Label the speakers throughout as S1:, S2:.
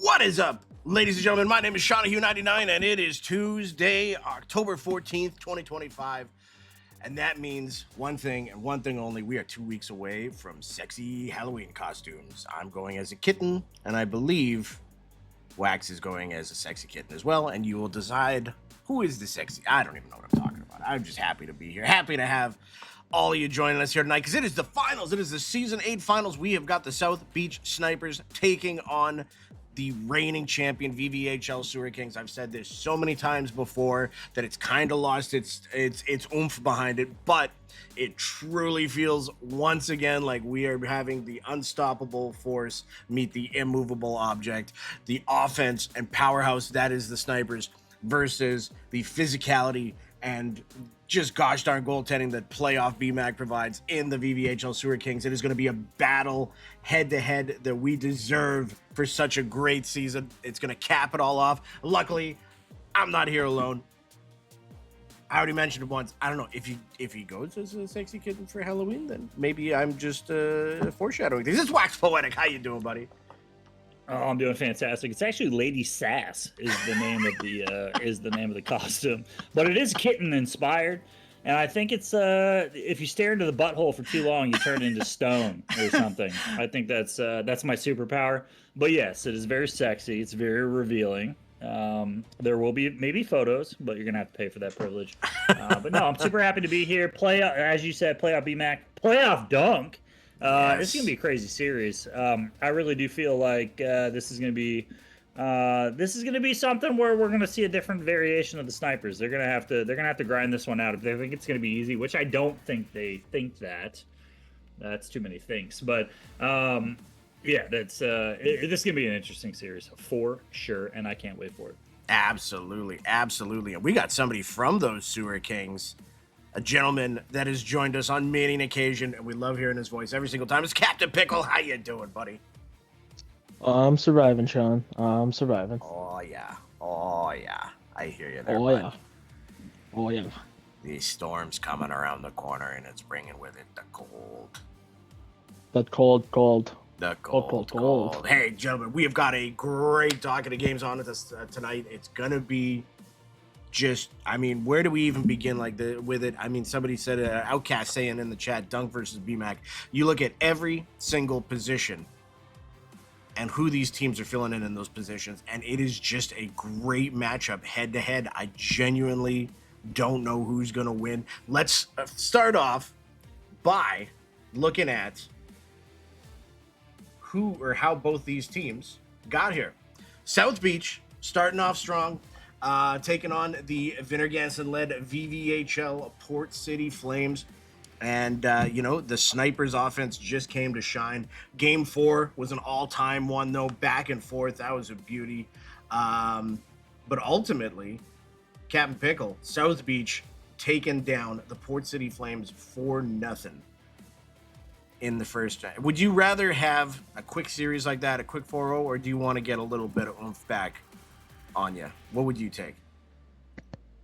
S1: What is up, ladies and gentlemen? My name is Shawnahue99, and it is Tuesday, October 14th, 2025. And that means one thing and one thing only. We are 2 weeks away from sexy Halloween costumes. I'm going as a kitten, and I believe Wax is going as a sexy kitten as well. And you will decide who is the sexy. I don't even know what I'm talking about. I'm just happy to be here. Happy to have all of you joining us here tonight because it is the finals. It is the Season 8 finals. We have got the South Beach Snipers taking on the reigning champion VVHL Sewer Kings. I've said this so many times before that it's kind of lost its oomph behind it, but it truly feels once again like we are having the unstoppable force meet the immovable object, the offense and powerhouse that is the Snipers versus the physicality and just gosh darn goaltending that playoff BMAC provides in the VVHL Sewer Kings. It is going to be a battle head-to-head that we deserve for such a great season. It's going to cap it all off. Luckily, I'm not here alone. I already mentioned it once. I don't know if he goes as a sexy kitten for Halloween, then maybe I'm just foreshadowing things. It's Wax Poetic. How you doing, buddy?
S2: Oh, I'm doing fantastic. It's actually Lady Sass is the name of the costume, but it is kitten inspired, and I think it's if you stare into the butthole for too long, you turn into stone or something. I think that's my superpower. But yes, it is very sexy. It's very revealing. There will be maybe photos, but you're gonna have to pay for that privilege. But no, I'm super happy to be here. As you said, playoff BMAC, playoff dunk.
S1: Yes.
S2: It's gonna be a crazy series. I really do feel like this is gonna be something where we're gonna see a different variation of the Snipers. They're gonna have to grind this one out if they think it's gonna be easy, which I don't think they think that. That's too many thinks, but yeah, this is gonna be an interesting series for sure, and I can't wait for it.
S1: Absolutely, absolutely. And we got somebody from those Sewer Kings, a gentleman that has joined us on many an occasion, and we love hearing his voice every single time. It's Captain Pickle. How you doing, buddy?
S3: I'm surviving, Sean. I'm surviving.
S1: Oh yeah, I hear you there,
S3: Oh
S1: bud.
S3: yeah. Oh yeah.
S1: These storms coming around the corner, and it's bringing with it the cold.
S3: That cold.
S1: The
S3: Cold.
S1: cold. Hey, gentlemen, we have got a great docket of games on this tonight. It's gonna be just, I mean, where do we even begin with it? I mean, somebody said, Outcast saying in the chat, Dunk versus BMAC. You look at every single position and who these teams are filling in those positions, and it is just a great matchup head to head. I genuinely don't know who's going to win. Let's start off by looking at who or how both these teams got here. South Beach starting off strong, taking on the Vinnergansen-led VVHL Port City Flames. And, the Snipers offense just came to shine. Game 4 was an all-time one, though, back and forth. That was a beauty. But ultimately, Captain Pickle, South Beach, taking down the Port City Flames 4-0 in the first. Would you rather have a quick series like that, a quick 4-0, or do you want to get a little bit of oomph back on you? What would you take?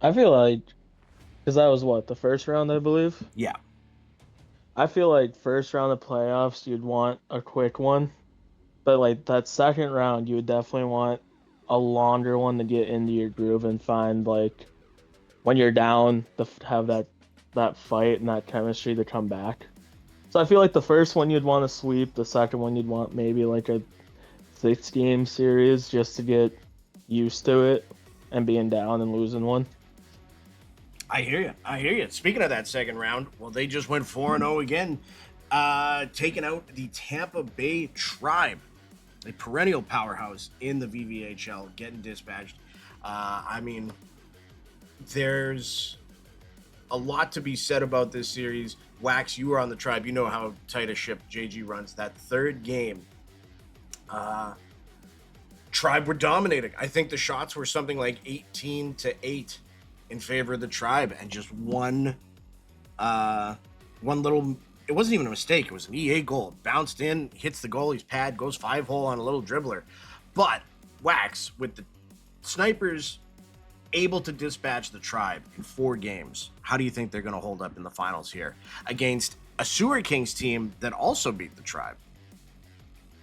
S3: I feel like, because that was the first round, I believe?
S1: Yeah.
S3: I feel like first round of playoffs, you'd want a quick one. But, like, that second round, you would definitely want a longer one to get into your groove and find, like, when you're down, have that fight and that chemistry to come back. So I feel like the first one you'd want to sweep, the second one you'd want maybe like a 6-game series just to get used to it and being down and losing one.
S1: I hear you. Speaking of that second round, well, they just went 4-0 again, taking out the Tampa Bay Tribe, a perennial powerhouse in the VVHL, getting dispatched. I mean, there's a lot to be said about this series. Wax, you were on the Tribe. You know how tight a ship JG runs. That third game, Tribe were dominating. I think the shots were something like 18-8 in favor of the Tribe, and just one little, it wasn't even a mistake. It was an EA goal. Bounced in, hits the goalie's pad, goes 5-hole on a little dribbler. But Wax, with the Snipers able to dispatch the Tribe in 4 games, how do you think they're going to hold up in the finals here against a Sewer Kings team that also beat the Tribe?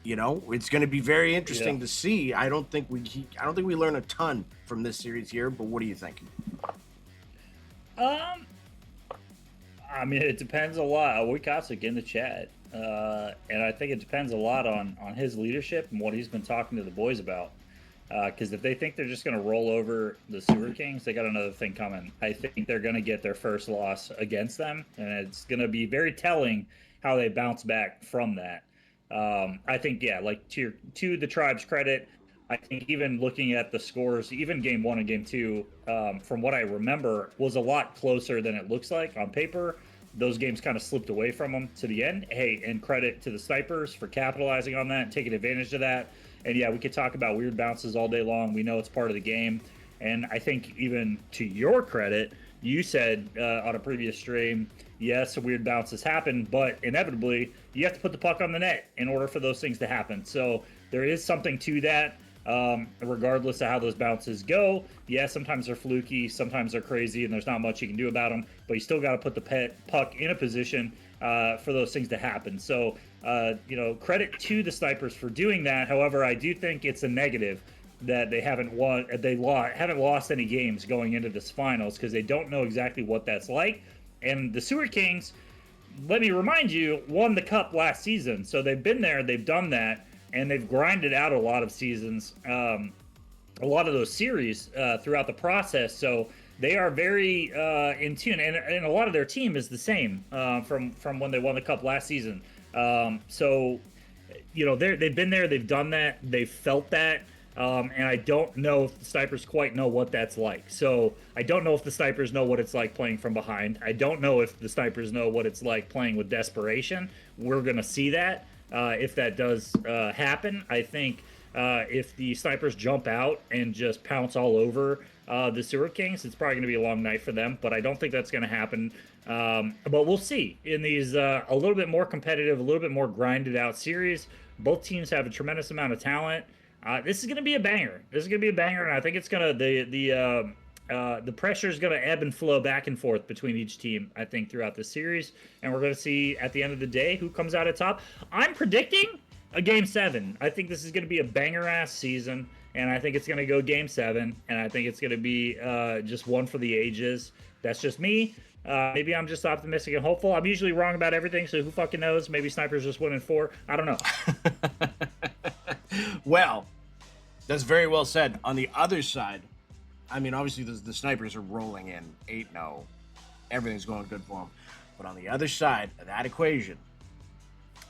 S1: You know, it's going to be very interesting
S2: Yeah.
S1: to see. I don't think we learn a ton from this series here, but what do you think?
S2: Um, I mean, it depends a lot. Wikasik in the chat, and I think it depends a lot on his leadership and what he's been talking to the boys about. Because if they think they're just going to roll over the Sewer Kings, they got another thing coming. I think they're going to get their first loss against them, and it's going to be very telling how they bounce back from that. I think, yeah, like to the tribe's credit, I think even looking at the scores, even game one and game two, from what I remember, was a lot closer than it looks like on paper. Those games kind of slipped away from them to the end. Hey, and credit to the snipers for capitalizing on that and taking advantage of that. And yeah, we could talk about weird bounces all day long. We know it's part of the game. And I think even to your credit, you said on a previous stream, yes, weird bounces happen, but inevitably you have to put the puck on the net in order for those things to happen. So there is something to that. Regardless of how those bounces go, yeah, sometimes they're fluky, sometimes they're crazy, and there's not much you can do about them. But you still got to put the puck in a position for those things to happen. So, credit to the snipers for doing that. However, I do think it's a negative that they haven't won. Haven't lost any games going into this finals because they don't know exactly what that's like. And the Sewer Kings, let me remind you, won the cup last season, so they've been there, they've done that, and they've grinded out a lot of seasons, a lot of those series throughout the process. So they are very in tune, and a lot of their team is the same from when they won the cup last season. So they've been there, they've done that, they've felt that. And I don't know if the snipers quite know what that's like. So I don't know if the snipers know what it's like playing from behind. I don't know if the snipers know what it's like playing with desperation. We're going to see that if that does happen. I think if the snipers jump out and just pounce all over the Sewer Kings, it's probably going to be a long night for them. But I don't think that's going to happen. But we'll see in these a little bit more competitive, a little bit more grinded out series. Both teams have a tremendous amount of talent. This is going to be a banger. This is going to be a banger, and I think it's going to the pressure is going to ebb and flow back and forth between each team. I think throughout the series, and we're going to see at the end of the day who comes out at top. I'm predicting a game 7. I think this is going to be a banger ass season, and I think it's going to go game 7, and I think it's going to be just one for the ages. That's just me. Maybe I'm just optimistic and hopeful. I'm usually wrong about everything, so who fucking knows? Maybe Snipers just win in 4. I don't know.
S1: Well, that's very well said. On the other side, I mean, obviously the snipers are rolling in 8-0. Everything's going good for them. But on the other side of that equation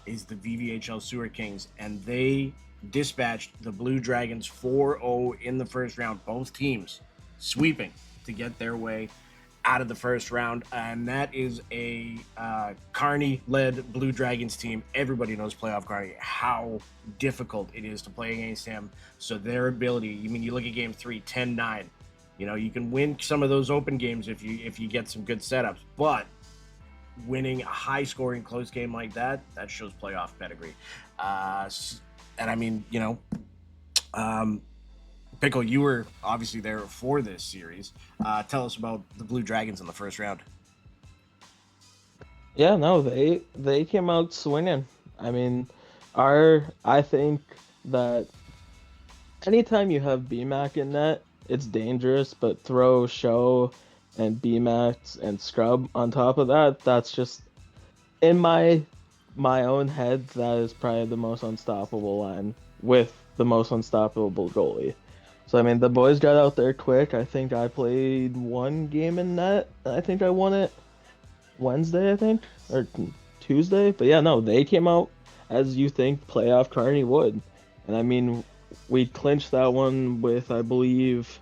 S1: is the VVHL Sewer Kings, and they dispatched the Blue Dragons 4-0 in the first round. Both teams sweeping to get their way out of the first round, and that is a Carney-led Blue Dragons team. Everybody knows playoff Carney, how difficult it is to play against him. So their ability, you look at game 3, 10-9. You can win some of those open games if you get some good setups, but winning a high-scoring close game like that shows playoff pedigree. And I mean, Pickle, you were obviously there for this series. Tell us about the Blue Dragons in the first round.
S3: Yeah, no, they came out swinging. I mean, I think that anytime you have BMAC in net, it's dangerous, but throw Show and BMAX and Scrub on top of that, that's just in my own head, that is probably the most unstoppable line with the most unstoppable goalie. So I mean, the boys got out there quick. I think I played one game in net. I think I won it Wednesday, I think, or Tuesday. But yeah, no, they came out as you think playoff Carney would. And I mean, we clinched that one with, I believe,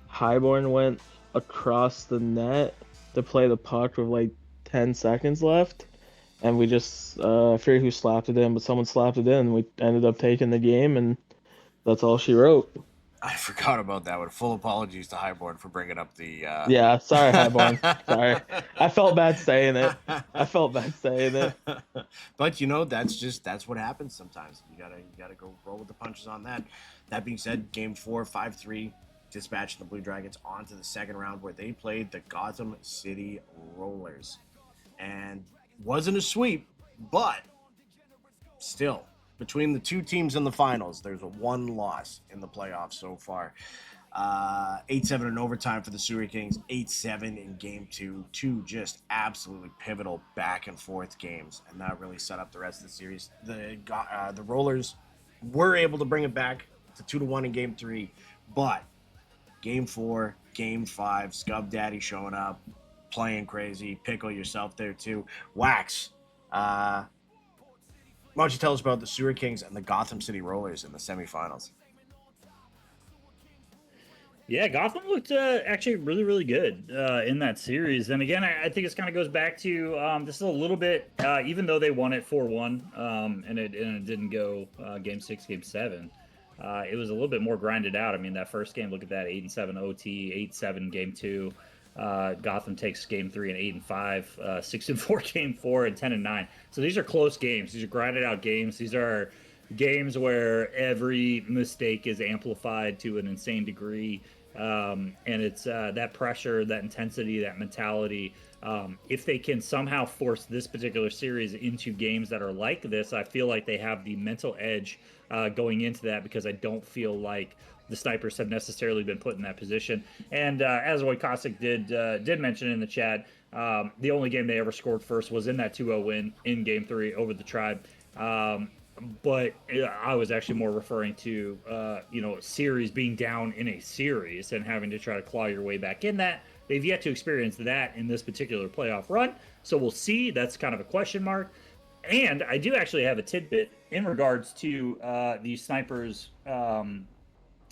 S3: Highborn went across the net to play the puck with like 10 seconds left. And we just, I forget who slapped it in, but someone slapped it in. And we ended up taking the game, and that's all she wrote.
S1: I forgot about that one. Full apologies to Highborn for bringing up the.
S3: Yeah, sorry, Highborn. Sorry, I felt bad saying it.
S1: But that's what happens sometimes. You gotta go roll with the punches on that. That being said, game 4, 5-3, dispatched the Blue Dragons onto the second round where they played the Gotham City Rollers, and wasn't a sweep, but still between the two teams in the finals, there's a one loss in the playoffs so far. 8-7 in overtime for the Sewer Kings, 8-7 in game two. Two just absolutely pivotal back and forth games, and that really set up the rest of the series. The Rollers were able to bring it back to 2-1 in game three, but game four, game five, Scub Daddy showing up, playing crazy. Pickle yourself there too. Wax, why don't you tell us about the Sewer Kings and the Gotham City Rollers in the semifinals?
S2: Yeah, Gotham looked actually really, really good in that series. And again, I think this kind of goes back to this is a little bit, even though they won it 4-1 and it didn't go game six, game seven. It was a little bit more grinded out. I mean, that first game, look at that, 8-7 OT, 8-7 game two. Gotham takes game three and 8-5, 6-4 game four, and 10-9. So these are close games. These are grinded out games. These are games where every mistake is amplified to an insane degree. And it's that pressure, that intensity, that mentality. If they can somehow force this particular series into games that are like this, I feel like they have the mental edge going into that, because I don't feel like the Snipers have necessarily been put in that position. And as Wojciech did mention in the chat, the only game they ever scored first was in that 2-0 win in Game 3 over the Tribe. But I was actually more referring to, series being down in a series and having to try to claw your way back in that. They've yet to experience that in this particular playoff run. So we'll see. That's kind of a question mark. And I do actually have a tidbit in regards to the Snipers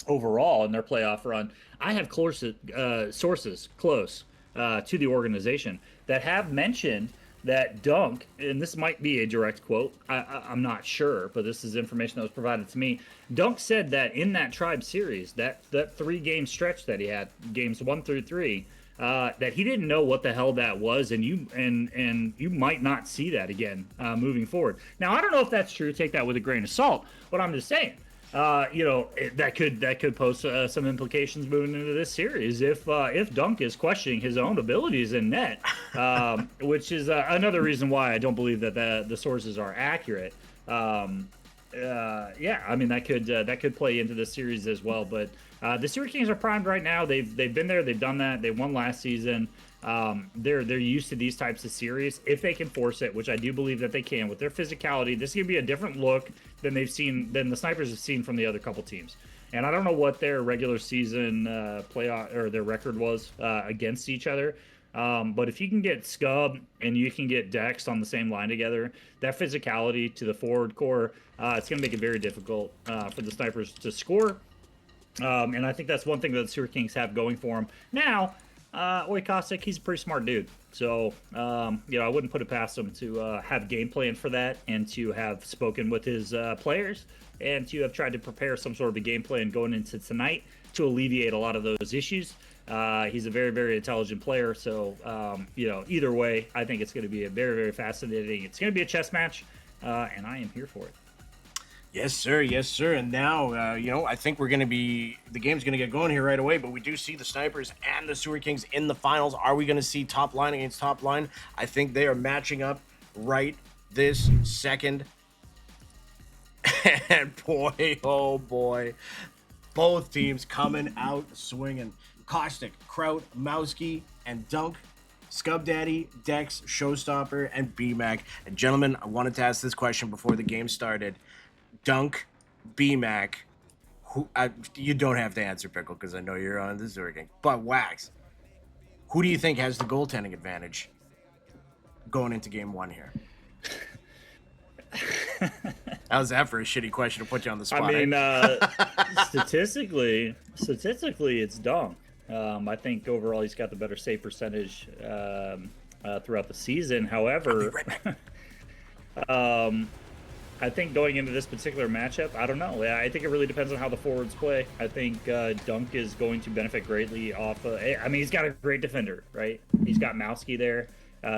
S2: overall in their playoff run. I have sources close to the organization that have mentioned that Dunk, and this might be a direct quote, I'm not sure, but this is information that was provided to me. Dunk said that in that Tribe series, that 3-game stretch that he had, games 1 through 3, that he didn't know what the hell that was, and you might not see that again moving forward. Now, I don't know if that's true. Take that with a grain of salt. But I'm just saying, that could pose some implications moving into this series if Dunk is questioning his own abilities in net, which is another reason why I don't believe that the sources are accurate. I mean, that could play into this series as well. But the Sewer Kings are primed right now. They've been there. They've done that. They won last season. They're used to these types of series if they can force it, which I do believe that they can with their physicality. This is gonna be a different look than the Snipers have seen from the other couple teams. And I don't know what their regular season playoff or their record was against each other. But if you can get Scub and you can get Dex on the same line together, that physicality to the forward core, it's going to make it very difficult for the Snipers to score. And I think that's one thing that the Sewer Kings have going for them. Now, Wojciech, he's a pretty smart dude. So, I wouldn't put it past him to have a game plan for that and to have spoken with his players and to have tried to prepare some sort of a game plan going into tonight to alleviate a lot of those issues. He's a very, very intelligent player. So, either way, I think it's going to be a very, very fascinating. It's going to be a chess match, and I am here for it.
S1: Yes, sir. Yes, sir. And now, I think the game's going to get going here right away, but we do see the Snipers and the Sewer Kings in the finals. Are we going to see top line against top line? I think they are matching up right this second. And boy, oh boy, both teams coming out swinging. Caustic, Kraut, Mowski, and Dunk, Scub Daddy, Dex, Showstopper, and B-Mac. And gentlemen, I wanted to ask this question before the game started. Dunk, B-Mac, you don't have to answer, Pickle, because I know you're on the Sewer King. But Wax, who do you think has the goaltending advantage going into game one here? How's that for a shitty question to put you on the spot?
S2: I mean, statistically, it's Dunk. I think overall he's got the better save percentage throughout the season. However, I think going into this particular matchup, I don't know. I think it really depends on how the forwards play. I think Dunk is going to benefit greatly off of... I mean, he's got a great defender, right? He's got Mowski there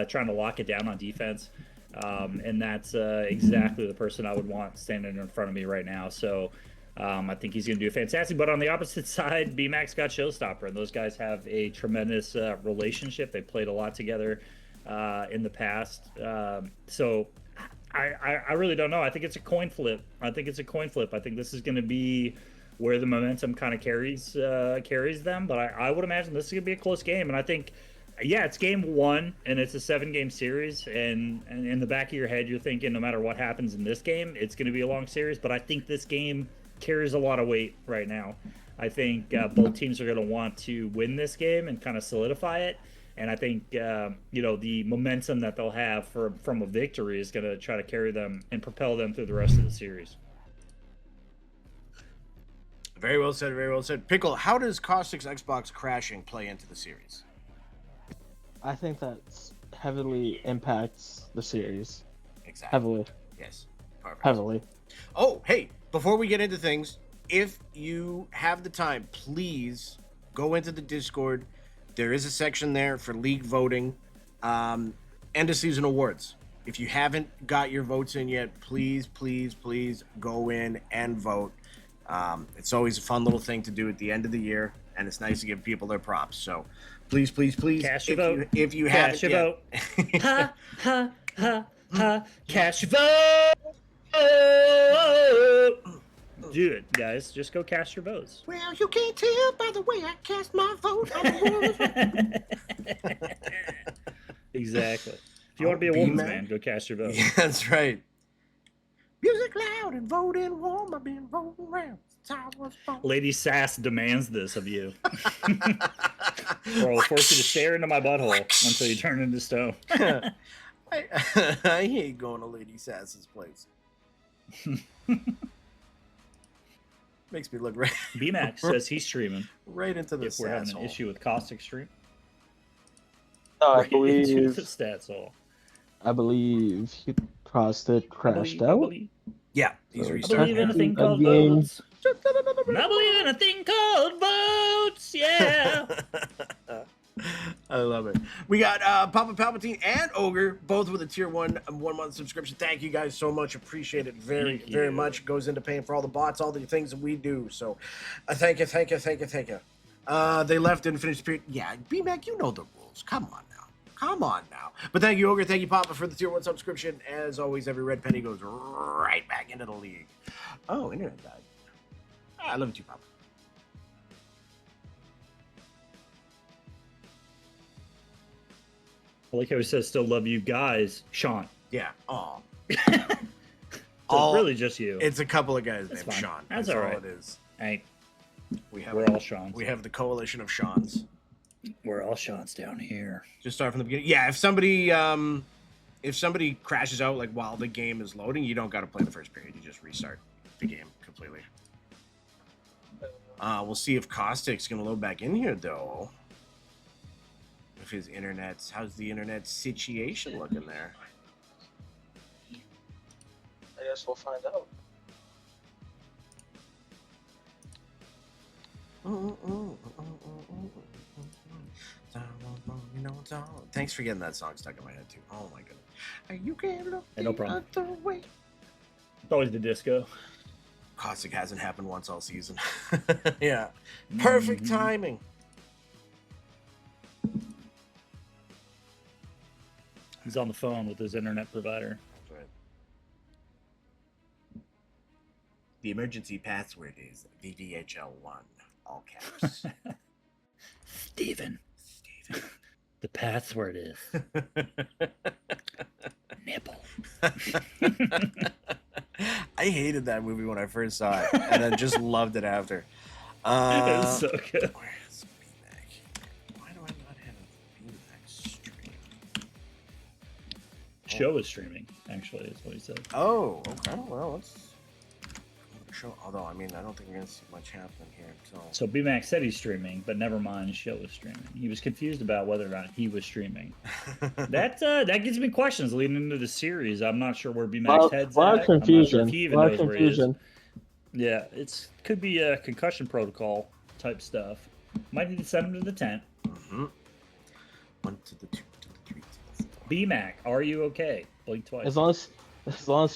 S2: trying to lock it down on defense. And that's exactly the person I would want standing in front of me right now. So I think he's going to do fantastic. But on the opposite side, B-Mac's got Showstopper, and those guys have a tremendous relationship. They played a lot together in the past. So I really don't know. I think it's a coin flip. I think this is going to be where the momentum kind of carries them. But I would imagine this is going to be a close game. And I think, yeah, it's game one, and it's a 7-game series. And in the back of your head, you're thinking no matter what happens in this game, it's going to be a long series. But I think this game carries a lot of weight right now. I think both teams are going to want to win this game and kind of solidify it. And I think the momentum that they'll have from a victory is going to try to carry them and propel them through the rest of the series.
S1: Very well said. Very well said. Pickle, how does Caustic's Xbox crashing play into the series?
S3: I think that heavily impacts the series.
S1: Exactly.
S3: Heavily.
S1: Yes. Perfect.
S3: Heavily.
S1: Oh, hey, before we get into things, if you have the time, please go into the Discord. There is a section there for league voting, end of season awards. If you haven't got your votes in yet, please go in and vote. It's always a fun little thing to do at the end of the year, and it's nice to give people their props. So please,
S2: Cast your vote.
S1: If you
S2: Cast
S1: haven't
S2: your
S1: yet.
S2: vote. Ha, ha, ha, ha. Cast your vote. Do it, guys. Just go cast your votes.
S1: Well, you can't tell by the way I cast my vote.
S2: Exactly. If you want to be a woman's man, go cast your vote.
S1: Yeah, that's right. Music loud and voting warm. I've been rolling around since I was born.
S2: Lady Sass demands this of you. Or I'll force you to stare into my butthole until you turn into stone.
S1: I hate going to Lady Sass's place. Makes me look right.
S2: BMAX says he's streaming.
S1: Right into the
S2: if we're having
S1: stats
S2: an
S1: hole.
S2: issue with Caustic stream.
S3: No,
S2: Right into the stats hole.
S3: I believe he Caustic crashed out.
S1: Yeah, he's
S3: So-
S2: I
S1: restarting.
S2: believe in a thing
S3: Again.
S2: called votes. I believe in a thing called votes. Yeah.
S1: I love it. We got Papa Palpatine and Ogre, both with a tier 1 month subscription. Thank you guys so much. Appreciate it very,
S2: Thank
S1: very
S2: you.
S1: much. Goes into paying for all the bots, all the things that we do. So thank you. They left and finished the period. Yeah, B-Mac, you know the rules. Come on now. But thank you, Ogre. Thank you, Papa, for the tier 1 subscription. As always, every red penny goes right back into the league. Oh, internet died. I love you too, Papa.
S2: I like how he says, still love you guys. Sean.
S1: Yeah. Oh.
S2: So really just you.
S1: It's a couple of guys
S2: That's
S1: named
S2: fine.
S1: Sean.
S2: That's all right.
S1: it is.
S2: Hey,
S1: We're
S2: we're all Seans.
S1: We have the coalition of Seans.
S2: We're all Seans down here.
S1: Just start from the beginning. Yeah, if somebody crashes out like while the game is loading, you don't got to play the first period. You just restart the game completely. We'll see if Caustic's gonna load back in here though. If his how's the internet situation looking there?
S3: I guess we'll find out.
S1: Thanks for getting that song stuck in my head too. Oh my goodness. You can look
S2: Hey, no problem.
S1: the other way.
S2: It's always the disco.
S1: Caustic hasn't happened once all season. Yeah. Perfect timing.
S2: He's on the phone with his internet provider.
S1: That's right. The emergency password is VVHL1, all caps.
S2: Steven. The password is nipple.
S1: I hated that movie when I first saw it, and then just loved it after.
S2: It was so good.
S1: Where is BMAC? Why do I not have a BMAC stream?
S2: Show is streaming, actually, is what he said.
S1: Oh, okay. Well, let's show. Although, I mean, I don't think we're gonna see much happen here until.
S2: So BMAX said he's streaming, but never mind, Show is streaming. He was confused about whether or not he was streaming. That gives me questions leading into the series. I'm not sure where BMAX heads
S3: A lot
S2: at.
S3: of confusion.
S2: I'm not sure if he even
S3: A lot
S2: knows
S3: of
S2: where he is.
S3: confusion.
S2: Yeah, could be a concussion protocol type stuff. Might need to send him to the tent.
S1: Mm-hmm. 1 to the 2 to the 3 to the 4.
S2: BMAC, are you okay? Blink twice.
S3: As long as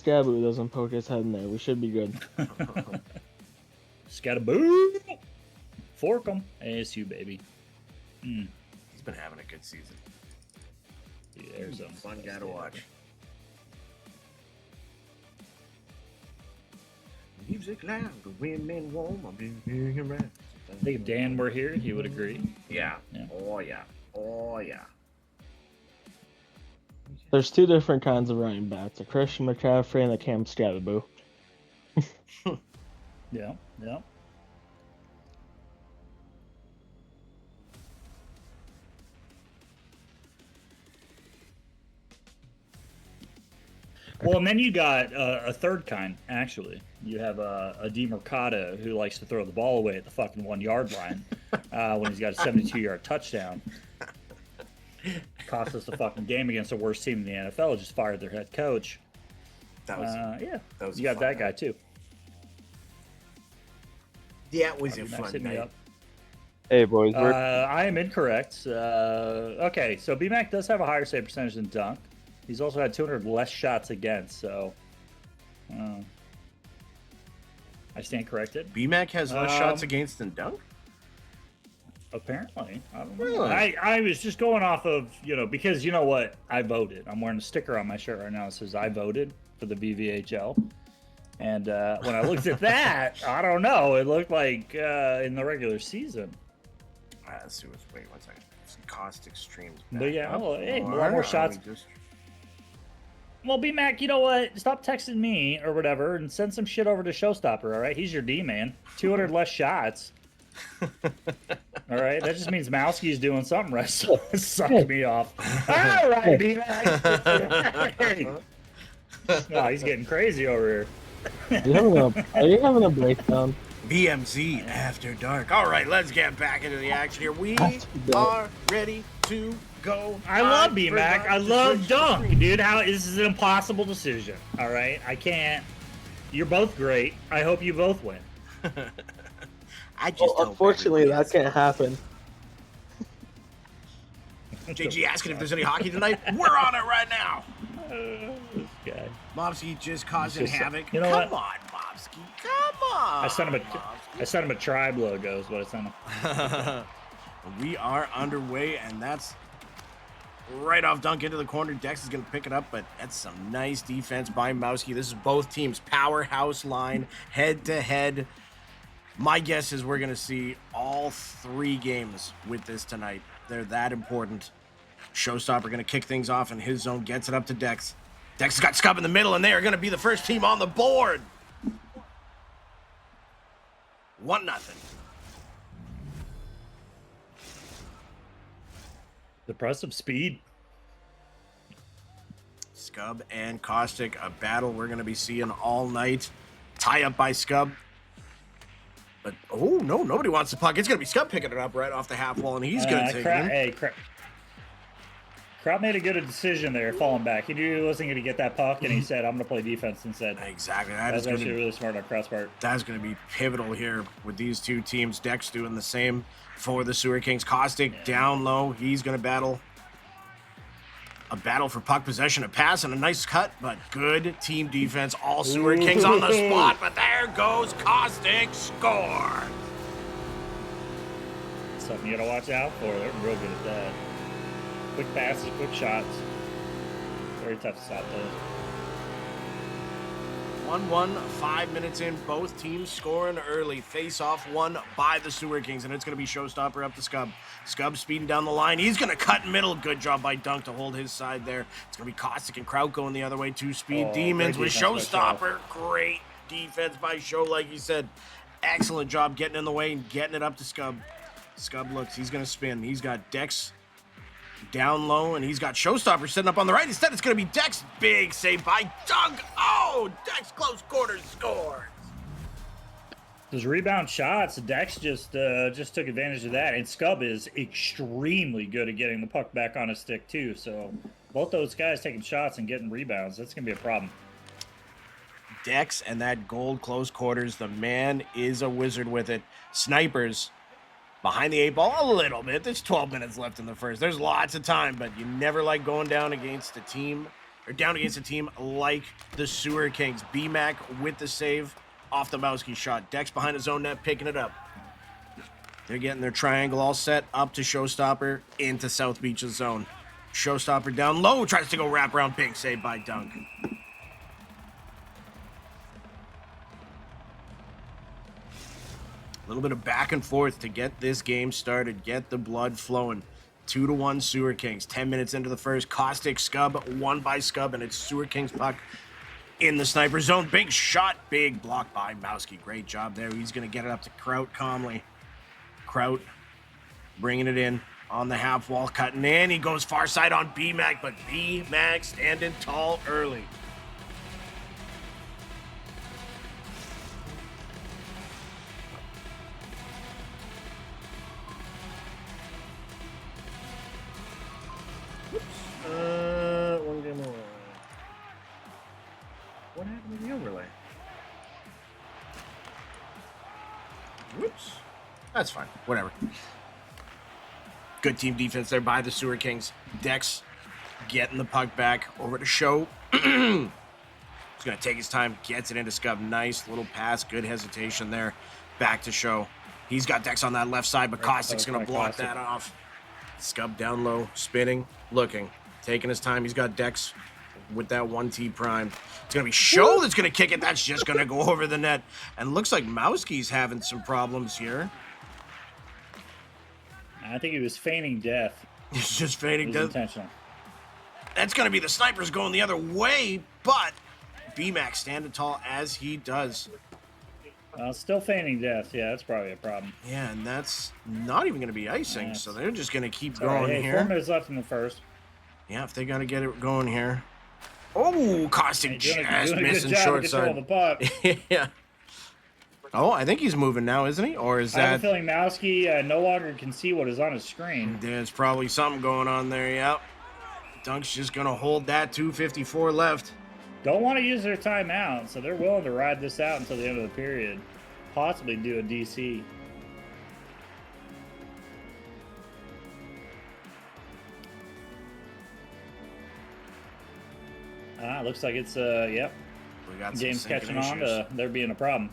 S3: Scaboo doesn't poke his head in there, we should be good.
S2: Scattaboo! Fork 'em. ASU, baby.
S1: He's been having a good season.
S2: Dude, Arizona's
S1: Fun
S2: the
S1: guy
S2: best
S1: to
S2: state
S1: watch.
S2: ever.
S1: music loud, the women warm, I'm being around.
S2: I think if Dan were here, he would agree.
S1: Yeah.
S2: Yeah.
S1: Oh yeah. Oh yeah.
S3: There's two different kinds of running backs: a Christian McCaffrey and a Cam Scatterboo.
S2: Yeah. Yeah. Well, and then you got a third kind, actually. You have a DeMercado who likes to throw the ball away at the fucking 1 yard line when he's got a 72-yard touchdown. Cost us the fucking game against the worst team in the NFL. Just fired their head coach.
S1: That was
S2: yeah.
S1: that was
S2: You got
S1: fun
S2: that
S1: night.
S2: guy too.
S1: Yeah, it was a
S2: B-Max
S1: fun
S2: hit me
S1: night.
S2: up.
S4: Hey, boys. We're
S2: I am incorrect. Okay, so BMAC does have a higher save percentage than Dunk. He's also had 200 less shots against, so I stand corrected.
S1: BMAC has less shots against than Dunk?
S2: Apparently. I don't know.
S1: Really?
S2: I was just going off of, because you know what? I voted. I'm wearing a sticker on my shirt right now that says I voted for the VVHL. And when I looked at that, I don't know. It looked like in the regular season.
S1: Let's see what's. Wait, one second. Caustic streams.
S2: But yeah,
S1: back
S2: well,
S1: up,
S2: hey, a
S1: or
S2: lot more
S1: are
S2: shots.
S1: we just-
S2: Well, B-Mac, you know what? Stop texting me or whatever and send some shit over to Showstopper, all right? He's your D-man. 200 less shots. All right? That just means Mowski's doing something right. So suck me off. All right, B-Mac. Oh, he's getting crazy over here.
S3: Are you having a breakdown?
S1: BMZ After Dark. All right, let's get back into the action here. We are ready to go.
S2: I love
S1: on
S2: B-Mac.
S1: for
S2: I
S1: the
S2: love
S1: Twitch
S2: Dunk,
S1: stream.
S2: dude. This is an impossible decision, all right? I can't. You're both great. I hope you both win.
S1: I just
S3: Well,
S1: hope
S3: unfortunately,
S1: everybody
S3: that can't happen.
S1: JG asking if there's any hockey tonight. We're on it right now.
S2: This guy.
S1: Mobsky just causing
S2: Just-
S1: havoc.
S2: you know
S1: Come
S2: what?
S1: on, Mobsky. Come on.
S2: I sent him a tribe logo is what I sent him.
S1: We are underway, and that's right off Dunk into the corner. Dex is going to pick it up, but that's some nice defense by Mowski. This is both teams' powerhouse line, head-to-head. My guess is we're going to see all 3 games with this tonight. They're that important. Showstopper going to kick things off in his zone, gets it up to Dex. Dex has got Scub in the middle, and they are going to be the first team on the board. 1-0.
S2: Impressive speed.
S1: Scub and Caustic, a battle we're going to be seeing all night. Tie up by Scub. But, oh, no, nobody wants the puck. It's going to be Scub picking it up right off the half wall, and he's going to take it.
S2: Kraut made a good decision there, falling back. He knew he wasn't going to get that puck, and he said, I'm going to play defense instead.
S1: Exactly.
S2: That's actually really smart on Kraut's part.
S1: That's going to be pivotal here with these two teams. Dex doing the same for the Sewer Kings. Caustic down low. He's going to battle. A battle for puck possession, a pass, and a nice cut, but good team defense. All Sewer Kings on the spot, but there goes Caustic. Score!
S2: Something you got to watch out for. They're real good at that. Quick passes, quick shots. Very tough to stop those.
S1: 1-1, 5 minutes in. Both teams scoring early. Face-off won by the Sewer Kings, and it's going to be Showstopper up to Scub. Scub speeding down the line. He's going to cut middle. Good job by Dunk to hold his side there. It's going to be Caustic and Kraut going the other way. 2 speed demons
S2: great
S1: with
S2: defense by
S1: Showstopper. Great defense by Show, like you said. Excellent job getting in the way and getting it up to Scub. Scub looks. He's going to spin. He's got Dex down low, and he's got Showstopper sitting up on the right. Instead, it's going to be Dex. Big save by Dunk. Oh, Dex close quarters scores.
S2: Those rebound shots, Dex just took advantage of that, and Scub is extremely good at getting the puck back on his stick too. So both those guys taking shots and getting rebounds, that's gonna be a problem.
S1: Dex and that gold close quarters. The man is a wizard with it. Snipers behind the 8 ball a little bit. There's 12 minutes left in the first. There's lots of time, but you never like going down against a team like the Sewer Kings. B-Mac with the save off the Mowski shot. Dex behind his own net, picking it up. They're getting their triangle all set up to Showstopper into South Beach's zone. Showstopper down low, tries to go wrap around. Big save by Dunk. A little bit of back and forth to get this game started, get the blood flowing. 2-1 Sewer Kings. 10 minutes into the first. Caustic Scub, won by Scub, and it's Sewer Kings puck in the sniper zone. Big shot, big block by Mowski. Great job there. He's going to get it up to Kraut calmly. Kraut bringing it in on the half wall, cutting in. He goes far side on B-Mac, but B-Mac standing tall early. One game away. What happened to the overlay? Whoops. That's fine. Whatever. Good team defense there by the Sewer Kings. Dex getting the puck back over to Show. He's going to take his time, gets it into Scub. Nice little pass. Good hesitation there. Back to Show. He's got Dex on that left side, but Caustic's going to block that off. Scub down low, spinning, looking, taking his time. He's got Dex with that 1T prime. It's going to be Show that's going to kick it. That's just going to go over the net. And looks like Mowski's having some problems here.
S2: I think he was feigning death.
S1: He's just feigning death.
S2: Intentional.
S1: That's going to be the snipers going the other way, but B-Mac standing tall as he does.
S2: Still feigning death. Yeah, that's probably a problem.
S1: Yeah, and that's not even going to be icing, so they're just going to keep going
S2: right. Hey,
S1: here.
S2: 4 minutes left in the first.
S1: Yeah, if they got to get it going here. Oh, Caustic just missing short side.
S2: The puck.
S1: Yeah. Oh, I think he's moving now, isn't he? Or is
S2: I have
S1: that...
S2: a feeling Mowski no longer can see what is on his screen.
S1: There's probably something going on there, yep. Dunk's just going to hold that 2:54 left.
S2: Don't want to use their timeout, so they're willing to ride this out until the end of the period. Possibly do a DC. Looks like it's, yep.
S1: We got
S2: James catching on
S1: issues.
S2: to there being a problem.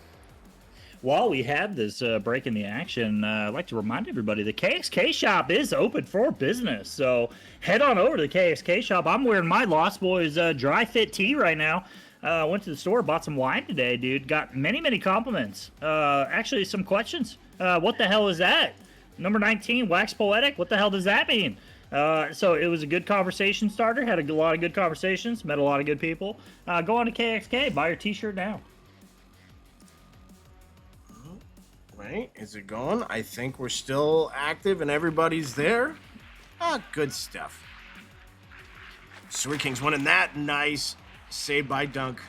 S2: While we have this break in the action, I'd like to remind everybody the KXK shop is open for business. So head on over to the KXK shop. I'm wearing my Lost Boys dry fit tee right now. Went to the store, bought some wine today, dude. Got many compliments. Actually, some questions. What the hell is that? Number 19, Wax Poetic. What the hell does that mean? So it was a good conversation starter. Had a lot of good conversations. Met a lot of good people. Go on to KXK. Buy your t-shirt now.
S1: Right, is it going? I think we're still active and everybody's there. Good stuff. Sewer Kings winning that. Nice save by Dunk.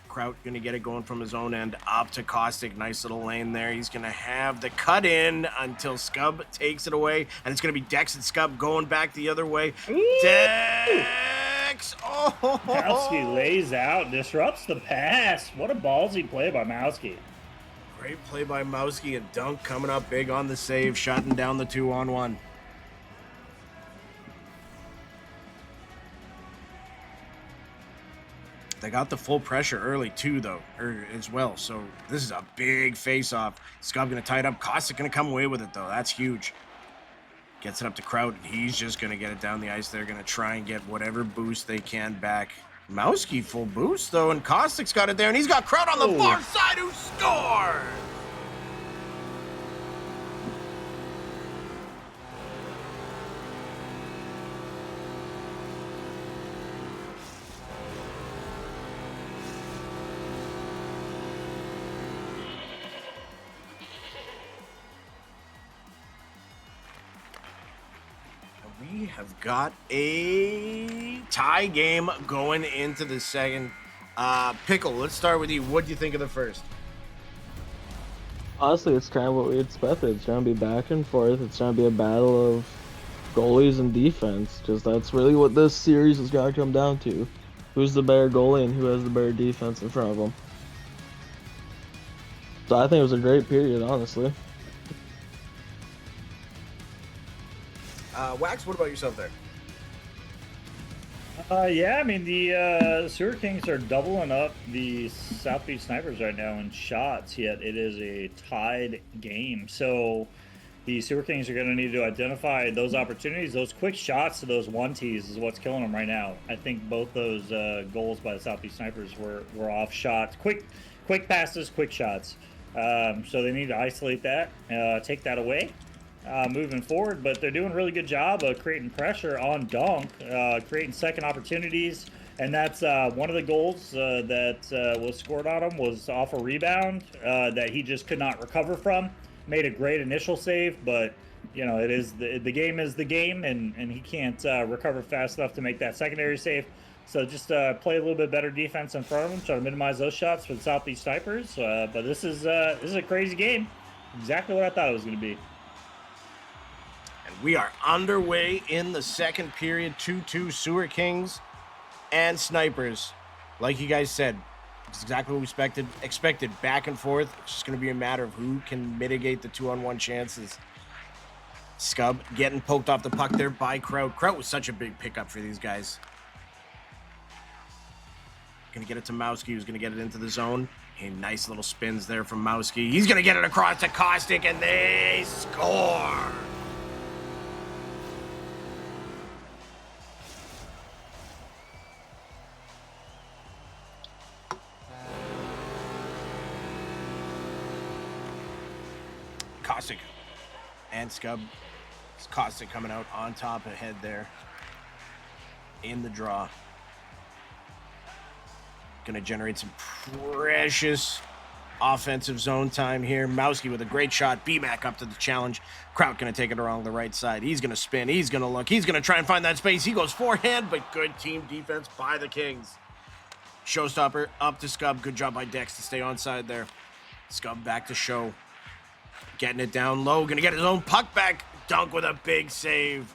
S1: Kraut gonna get it going from his own end up to Caustic. Nice little lane there. He's gonna have the cut in until Scub takes it away, and it's gonna be Dex and Scub going back the other way. Ooh. Dex! Oh!
S2: Mowski lays out, disrupts the pass. What a ballsy play by Mowski.
S1: Great play by Mowski, and Dunk coming up big on the save, shutting down the 2-on-1. They got the full pressure early too, though, as well. So this is a big face-off. Scub gonna tie it up. Caustic gonna come away with it though. That's huge. Gets it up to Kraut, and he's just gonna get it down the ice. They're gonna try and get whatever boost they can back. Mowski full boost though, and Caustic's got it there, and he's got Kraut on the far side who scored. We have got a tie game going into the second. Pickle, let's start with you. What do you think of the first?
S3: Honestly, it's kind of what we expected. It's going to be back and forth. It's going to be a battle of goalies and defense, because that's really what this series is going to come down to. Who's the better goalie and who has the better defense in front of them. So I think it was a great period, honestly.
S1: Wax, what about yourself there?
S2: Yeah, I mean, the Sewer Kings are doubling up the South Beach Snipers right now in shots, yet it is a tied game. So the Sewer Kings are going to need to identify those opportunities. Those quick shots to those 1Ts is what's killing them right now. I think both those goals by the South Beach Snipers were off shots. Quick passes, quick shots. So they need to isolate that, take that away. Moving forward, but they're doing a really good job of creating pressure on Dunk, creating second opportunities, and that's one of the goals that was scored on him was off a rebound that he just could not recover from. Made a great initial save, but it is the game is the game, and he can't recover fast enough to make that secondary save. So just play a little bit better defense in front of him, try to minimize those shots for the Southeast Snipers. But this is a crazy game, exactly what I thought it was going to be.
S1: We are underway in the second period. 2-2 Sewer Kings and Snipers. Like you guys said, it's exactly what we expected. Back and forth. It's just going to be a matter of who can mitigate the 2-on-1 chances. Scub getting poked off the puck there by Kraut. Kraut was such a big pickup for these guys. Going to get it to Mowski, who's going to get it into the zone. Hey, nice little spins there from Mowski. He's going to get it across to Caustic, and they score. Caustic and Scub. It's Caustic coming out on top ahead there in the draw. Gonna generate some precious offensive zone time here. Mowski with a great shot. BMAC up to the challenge. Kraut gonna take it along the right side. He's gonna spin. He's gonna look. He's gonna try and find that space. He goes forehand, but good team defense by the Kings. Showstopper up to Scub. Good job by Dex to stay onside there. Scub back to Show. Getting it down low. Gonna get his own puck back. Dunk with a big save.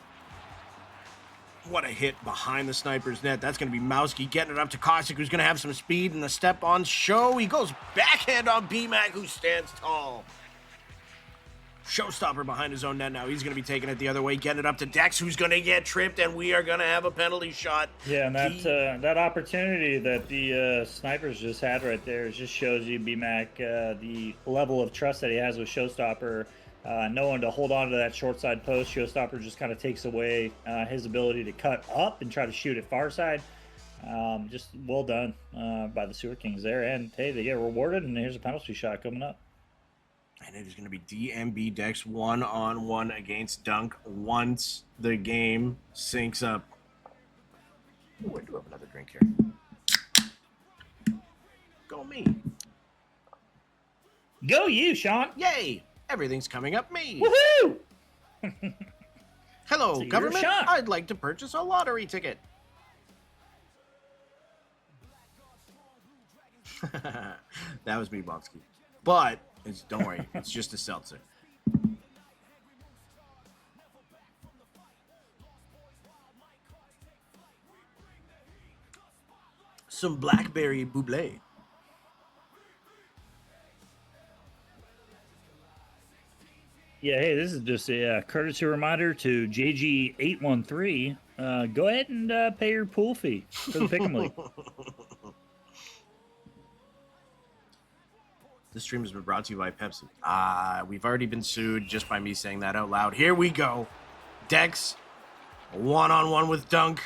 S1: What a hit behind the Sniper's net. That's going to be Mowski getting it up to Caustic, who's going to have some speed and a step on Show. He goes backhand on BMAC, who stands tall. Showstopper behind his own net now. He's going to be taking it the other way, getting it up to Dex, who's going to get tripped, and we are going to have a penalty shot.
S2: Yeah, and that opportunity that the Snipers just had right there just shows you BMAC the level of trust that he has with Showstopper. Knowing to hold on to that short side post. Showstopper just kind of takes away his ability to cut up and try to shoot it far side. Just well done by the Sewer Kings there. And hey, they get rewarded, and here's a penalty shot coming up.
S1: And it is going to be DMB Dex 1-on-1 against Dunk once the game syncs up. Ooh, I do have another drink here. Go me.
S2: Go you, Sean.
S1: Yay! Everything's coming up me.
S2: Woohoo!
S1: Hello,
S2: So
S1: government. I'd like to purchase a lottery ticket. That was me, Bobski. But don't worry, it's just a seltzer. Some blackberry buble.
S2: Yeah, hey, this is just a courtesy reminder to JG813. Go ahead and pay your pool fee for the Pick'em League.
S1: This stream has been brought to you by Pepsi. We've already been sued just by me saying that out loud. Here we go. Dex, 1-on-1 with Dunk.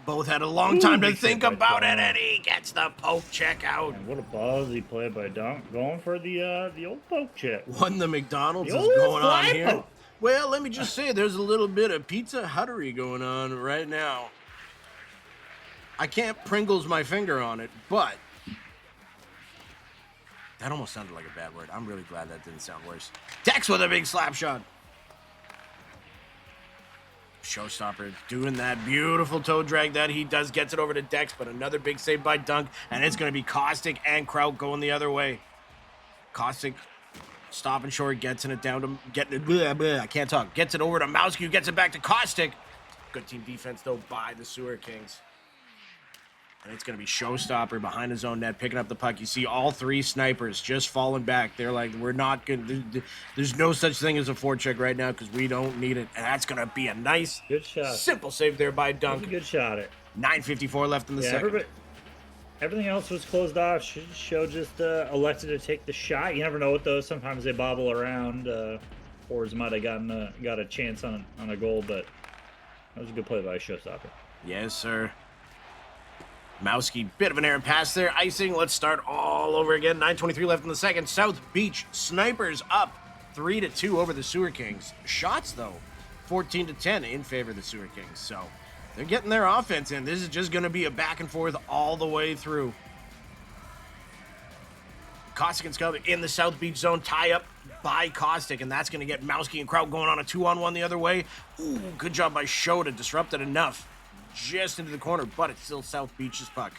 S1: Both had a long time to think about it, and he gets the poke check out.
S2: And what a ballsy play by Dunk, going for the old poke check.
S1: What the McDonald's
S2: The
S1: is
S2: old
S1: going on
S2: fly
S1: here?
S2: poke.
S1: Well, let me just say, there's a little bit of Pizza Huttery going on right now. I can't Pringles my finger on it, but that almost sounded like a bad word. I'm really glad that didn't sound worse. Dex with a big slap shot. Showstopper doing that beautiful toe drag that he does, gets it over to Dex, but another big save by Dunk, and it's going to be Caustic and Kraut going the other way. Caustic stopping short, gets it down to I can't talk. Gets it over to Mowski, who gets it back to Caustic. Good team defense though by the Sewer Kings. And it's going to be Showstopper behind his own net, picking up the puck. You see all three Snipers just falling back. They're like, we're not good. There's no such thing as a forecheck right now because we don't need it. And that's going to be a nice,
S2: Good shot.
S1: simple save there by Dunk.
S2: That's a good shot.
S1: 9:54 left in the second.
S2: Everything else was closed off. Show just elected to take the shot. You never know with those. Sometimes they bobble around. Fours might have got a chance on a goal, but that was a good play by Showstopper.
S1: Yes, sir. Mowski, bit of an error pass there. Icing. Let's start all over again. 9:23 left in the second. South Beach Snipers up 3-2 over the Sewer Kings. Shots, though, 14-10 in favor of the Sewer Kings. So they're getting their offense in. This is just going to be a back and forth all the way through. Caustic and Scub in the South Beach zone. Tie up by Caustic, and that's going to get Mowski and Kraut going on a 2-on-1 the other way. Ooh, good job by Show to disrupt it enough. Just into the corner, but it's still South Beach's puck.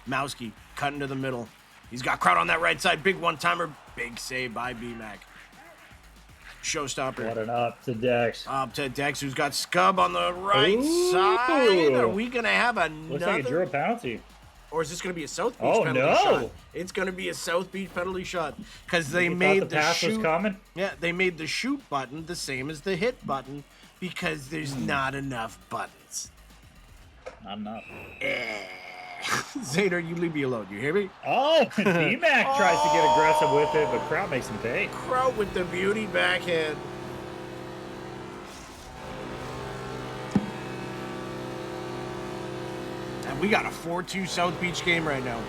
S1: Mowski cutting to the middle. He's got Kraut on that right side. Big one-timer. Big save by B-Mac. Showstopper.
S2: What an up to Dex.
S1: Up to Dex, who's got Scub on the right
S2: Ooh.
S1: side. Are we going to have another?
S2: Looks like he drew a penalty.
S1: Or is this going to be a South Beach
S2: Oh,
S1: penalty
S2: no.
S1: shot? It's going to be a South Beach penalty shot because they made
S2: the pass
S1: shoot.
S2: was coming.
S1: Yeah, they made the shoot button the same as the hit button because there's not enough buttons.
S2: Not enough.
S1: Zader, you leave me alone. You hear me?
S2: Oh, D-Mac tries to get aggressive with it, but Kraut makes him pay.
S1: Kraut with the beauty backhand. And we got a 4-2 South Beach game right now.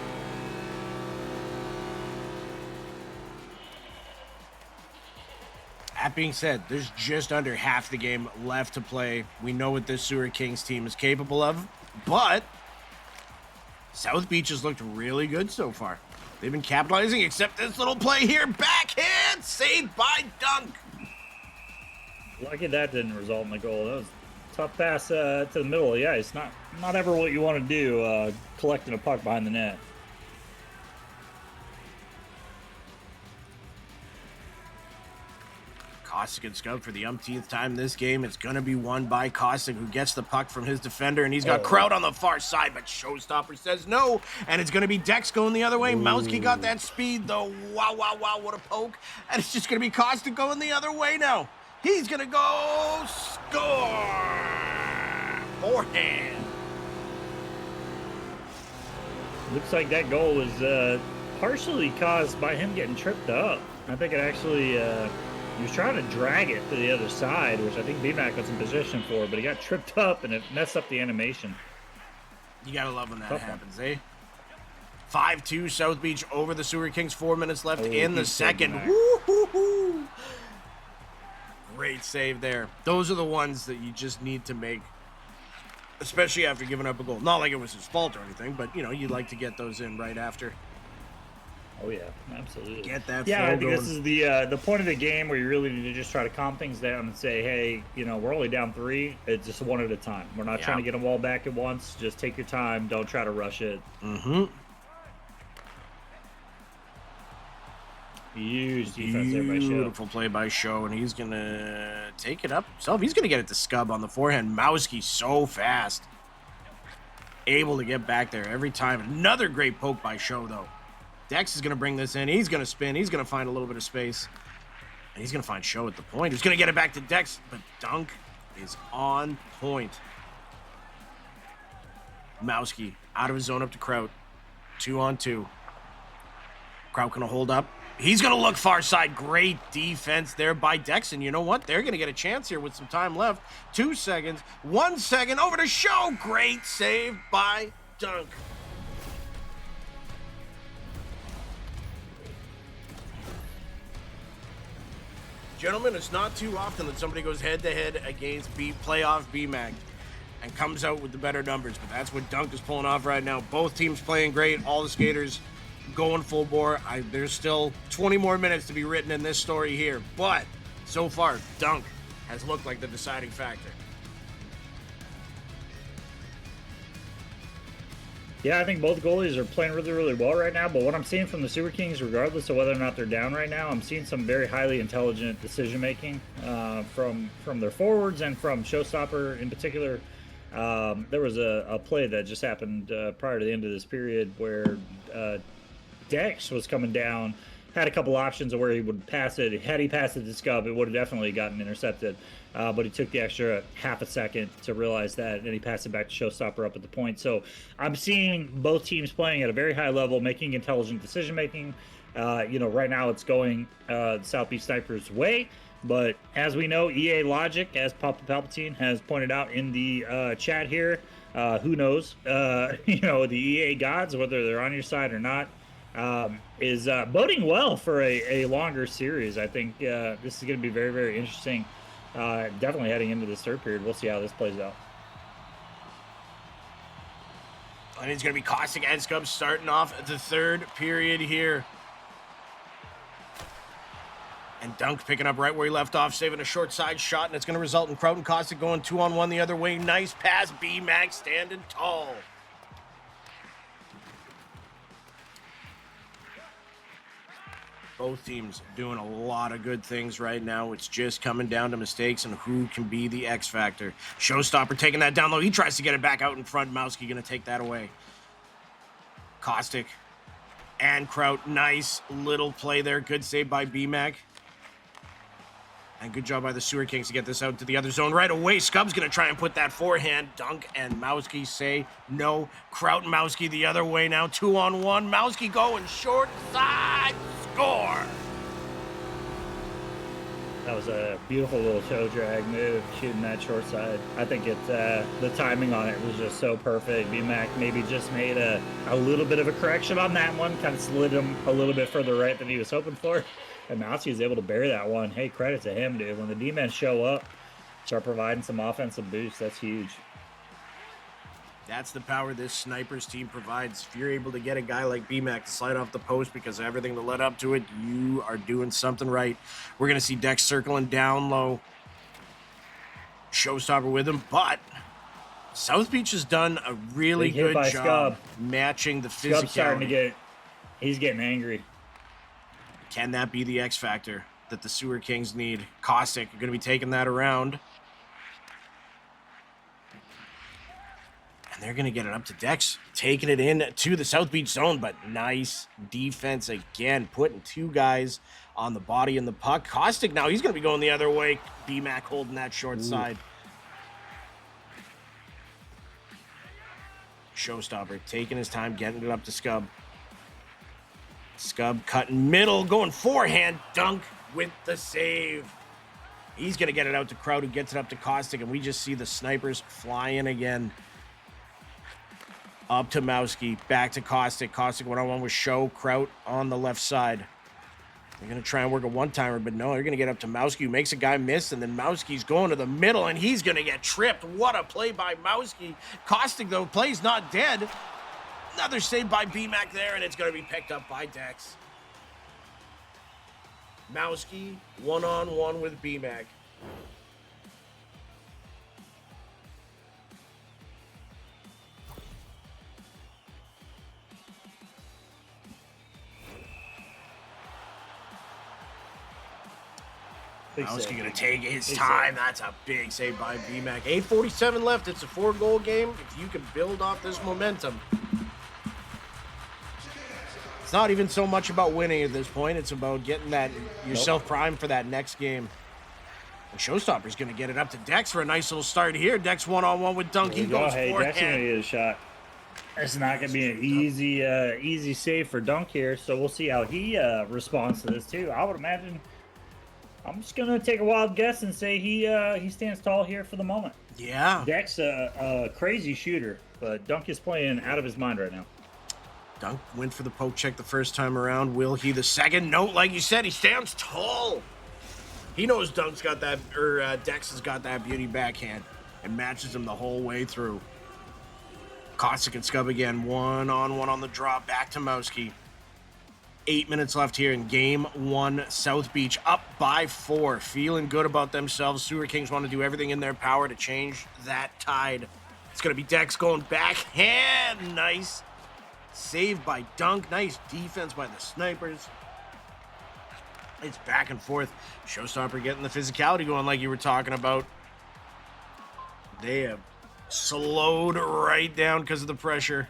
S1: That being said, there's just under half the game left to play. We know what this Sewer Kings team is capable of, but South Beach has looked really good so far. They've been capitalizing, except this little play here. Backhand saved by Dunk.
S2: Lucky that didn't result in a goal. That was a tough pass to the middle of the ice. Not ever what you want to do, collecting a puck behind the net.
S1: Caustic and Scub for the umpteenth time this game. It's going to be won by Caustic, who gets the puck from his defender, and he's got Kraut on the far side, but Showstopper says no, and it's going to be Dex going the other way. Mowski got that speed, though. Wow, wow, wow, what a poke. And it's just going to be Caustic going the other way now. He's going to go score! Forehand.
S2: Looks like that goal was partially caused by him getting tripped up. I think it actually... he was trying to drag it to the other side, which I think B-Mac was in position for, but he got tripped up and it messed up the animation.
S1: You gotta love when that happens, eh? 5-2 South Beach over the Sewer Kings. 4 minutes left in the second. Woo-hoo-hoo. Great save there. Those are the ones that you just need to make, especially after giving up a goal. Not like it was his fault or anything, but, you know, you'd like to get those in right after.
S2: Oh yeah, absolutely.
S1: Get that
S2: Yeah,
S1: flow
S2: I think
S1: going.
S2: this is the point of the game where you really need to just try to calm things down and say, hey, you know, we're only down 3. It's just one at a time. We're not trying to get them all back at once. Just take your time. Don't try to rush it.
S1: Mm-hmm.
S2: Huge defense there by Show.
S1: Beautiful play by Show, and he's going to take it up himself. He's going to get it to Scub on the forehand. Mowski so fast. Able to get back there every time. Another great poke by Show, though. Dex is going to bring this in. He's going to spin. He's going to find a little bit of space. And he's going to find Show at the point. He's going to get it back to Dex, but Dunk is on point. Mowski out of his zone up to Kraut. 2-on-2. Kraut going to hold up. He's going to look far side. Great defense there by Dex. And you know what? They're going to get a chance here with some time left. 2 seconds. 1 second. Over to Show. Great save by Dunk. Gentlemen, it's not too often that somebody goes head-to-head against playoff B-Mag and comes out with the better numbers, but that's what Dunk is pulling off right now. Both teams playing great, all the skaters going full bore. There's still 20 more minutes to be written in this story here, but so far, Dunk has looked like the deciding factor.
S2: Yeah, I think both goalies are playing really, really well right now. But what I'm seeing from the Sewer Kings, regardless of whether or not they're down right now, I'm seeing some very highly intelligent decision making from their forwards and from Showstopper in particular. There was a play that just happened prior to the end of this period where Dex was coming down, had a couple options of where he would pass it. Had he passed it to Scub, it would have definitely gotten intercepted. But he took the extra half a second to realize that, and he passed it back to Showstopper up at the point. So I'm seeing both teams playing at a very high level, making intelligent decision-making. Right now it's going South Beach Snipers' way. But as we know, EA logic, as Papa Palpatine has pointed out in the chat here, Who knows? You know, the EA gods, whether they're on your side or not, is boding well for a longer series. I think this is going to be very, very interesting. Definitely heading into this third period. We'll see how this plays out.
S1: And it's going to be Caustic and Scub starting off the third period here. And Dunk picking up right where he left off, saving a short side shot, and it's going to result in Kraut and Caustic going 2-on-1 the other way. Nice pass, B-Mac standing tall. Both teams doing a lot of good things right now. It's just coming down to mistakes and who can be the X factor. Showstopper taking that down low. He tries to get it back out in front. Mowski going to take that away. Caustic and Kraut. Nice little play there. Good save by B-Mac. And good job by the Sewer Kings to get this out to the other zone right away. Scub's going to try and put that forehand. Dunk and Mowski say no. Kraut and Mowski the other way now. 2-on-1. Mowski going short side. Score!
S2: That was a beautiful little toe drag move, shooting that short side. I think the timing on it was just so perfect. B-Mac maybe just made a little bit of a correction on that one, kind of slid him a little bit further right than he was hoping for. And Mowski was able to bury that one. Hey, credit to him, dude. When the D-men show up, start providing some offensive boosts, that's huge.
S1: That's the power this Snipers team provides. If you're able to get a guy like B-Mac to slide off the post because of everything that led up to it, you are doing something right. We're going to see Dex circling down low. Showstopper with him, but South Beach has done a really good job
S2: Scub.
S1: matching the physicality.
S2: Scub's starting to he's getting angry.
S1: Can that be the X factor that the Sewer Kings need? Caustic are going to be taking that around. And they're going to get it up to Dex, taking it in to the South Beach zone, but nice defense again, putting two guys on the body and the puck. Caustic now, he's going to be going the other way. B-Mac holding that short side. Showstopper taking his time, getting it up to Scub. Scub cutting middle, going forehand, Dunk with the save. He's going to get it out to Kraut, who gets it up to Caustic, and we just see the Snipers flying again. Up to Mowski, back to Caustic. Caustic one-on-one with Show, Kraut on the left side. They're going to try and work a one-timer, but no, they're going to get up to Mowski, who makes a guy miss, and then Mowski's going to the middle, and he's going to get tripped. What a play by Mowski. Caustic, though, play's not dead. Another save by B-Mac there, and it's going to be picked up by Dex. Mowski, one-on-one with B-Mac. Mowski going to take his time. That's a big save by B-Mac. 8:47 left. It's a 4-goal game. If you can build off this momentum. It's not even so much about winning at this point. It's about getting that yourself primed for that next game. And Showstopper's going to get it up to Dex for a nice little start here. Dex one-on-one with Dunk. He goes
S2: Hey,
S1: forehand.
S2: Dex going to get a shot. It's not going to be an easy save for Dunk here, so we'll see how he responds to this too. I would imagine. I'm just going to take a wild guess and say he stands tall here for the moment.
S1: Yeah.
S2: Dex a crazy shooter, but Dunk is playing out of his mind right now.
S1: Dunk went for the poke check the first time around. Will he the second? No, like you said, he stands tall. He knows Dex has got that beauty backhand and matches him the whole way through. Caustic and Scub again, one-on-one on the drop, back to Mowski. 8 minutes left here in game one. South Beach up by 4, feeling good about themselves. Sewer Kings want to do everything in their power to change that tide. It's going to be Dex going backhand. Nice save by Dunk. Nice defense by the Snipers. It's back and forth. Showstopper getting the physicality going like you were talking about. They have slowed right down because of the pressure.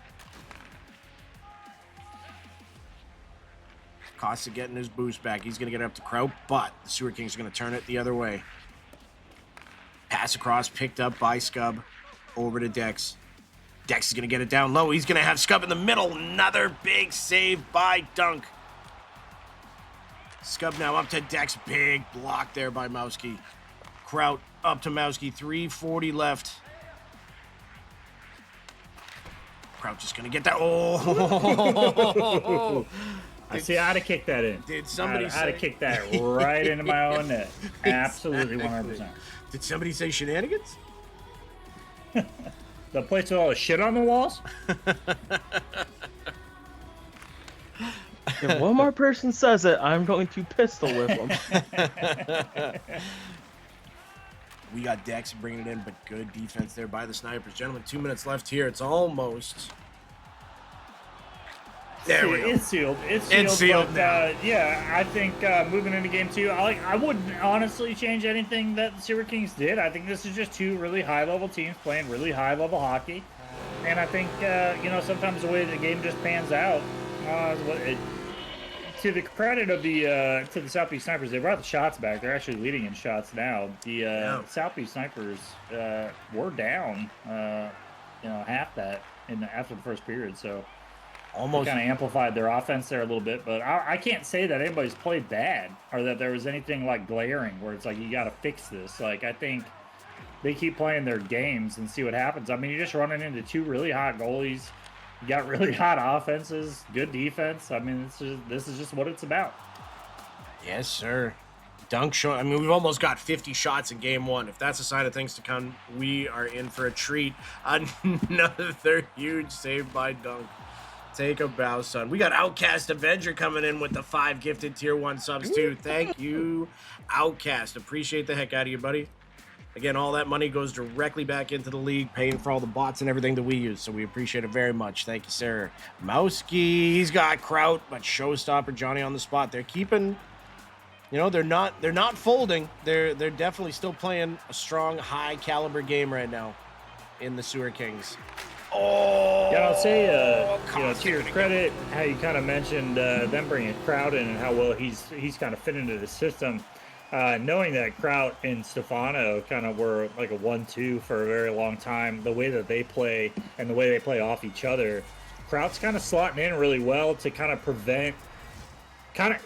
S1: Costa getting his boost back. He's going to get up to Kraut, but the Sewer Kings are going to turn it the other way. Pass across, picked up by Scub. Over to Dex. Dex is going to get it down low. He's going to have Scub in the middle. Another big save by Dunk. Scub now up to Dex. Big block there by Mowski. Kraut up to Mowski. 3:40 left. Crouch is gonna get that. Oh,
S2: I see. I'd have kicked that in.
S1: Did somebody
S2: I'd have
S1: say-
S2: kicked that right into my own net. Absolutely, 100%.
S1: Did somebody say shenanigans?
S2: The place with all the shit on the walls?
S3: If one more person says it, I'm going to pistol whip them.
S1: We got Dex bringing it in, but good defense there by the Snipers. Gentlemen, 2 minutes left here. It's almost... There we go.
S2: It's sealed. It's
S1: sealed
S2: but,
S1: now.
S2: yeah, I think moving into game 2, I wouldn't honestly change anything that the Sewer Kings did. I think this is just two really high-level teams playing really high-level hockey. And I think, sometimes the way the game just pans out, to the credit of to the Southeast Snipers, they brought the shots back. They're actually leading in shots now. The Southeast Snipers were down, half that after the first period. So
S1: Almost
S2: kind of amplified their offense there a little bit. But I can't say that anybody's played bad or that there was anything like glaring where it's like you got to fix this. Like I think they keep playing their games and see what happens. I mean, you're just running into two really hot goalies. You got really hot offenses, good defense. I mean, this is just what it's about.
S1: Yes, sir. Dunk shot. I mean, we've almost got 50 shots in game 1. If that's a sign of things to come, we are in for a treat. Another huge save by Dunk. Take a bow, son. We got Outcast Avenger coming in with the 5 gifted tier 1 subs, too. Thank you, Outcast. Appreciate the heck out of you, buddy. Again, all that money goes directly back into the league, paying for all the bots and everything that we use, so we appreciate it very much. Thank you, sir. Mowski, he's got Kraut, but Showstopper Johnny on the spot. They're keeping, they're not folding. They're definitely still playing a strong, high caliber game right now in the Sewer Kings. Oh,
S2: yeah, I'll say, to your credit, how you kind of mentioned them bringing Kraut in and how well he's kind of fit into the system. Knowing that Kraut and Stefano kind of were like a 1-2 for a very long time, the way that they play and the way they play off each other, Kraut's kind of slotting in really well to kind of prevent,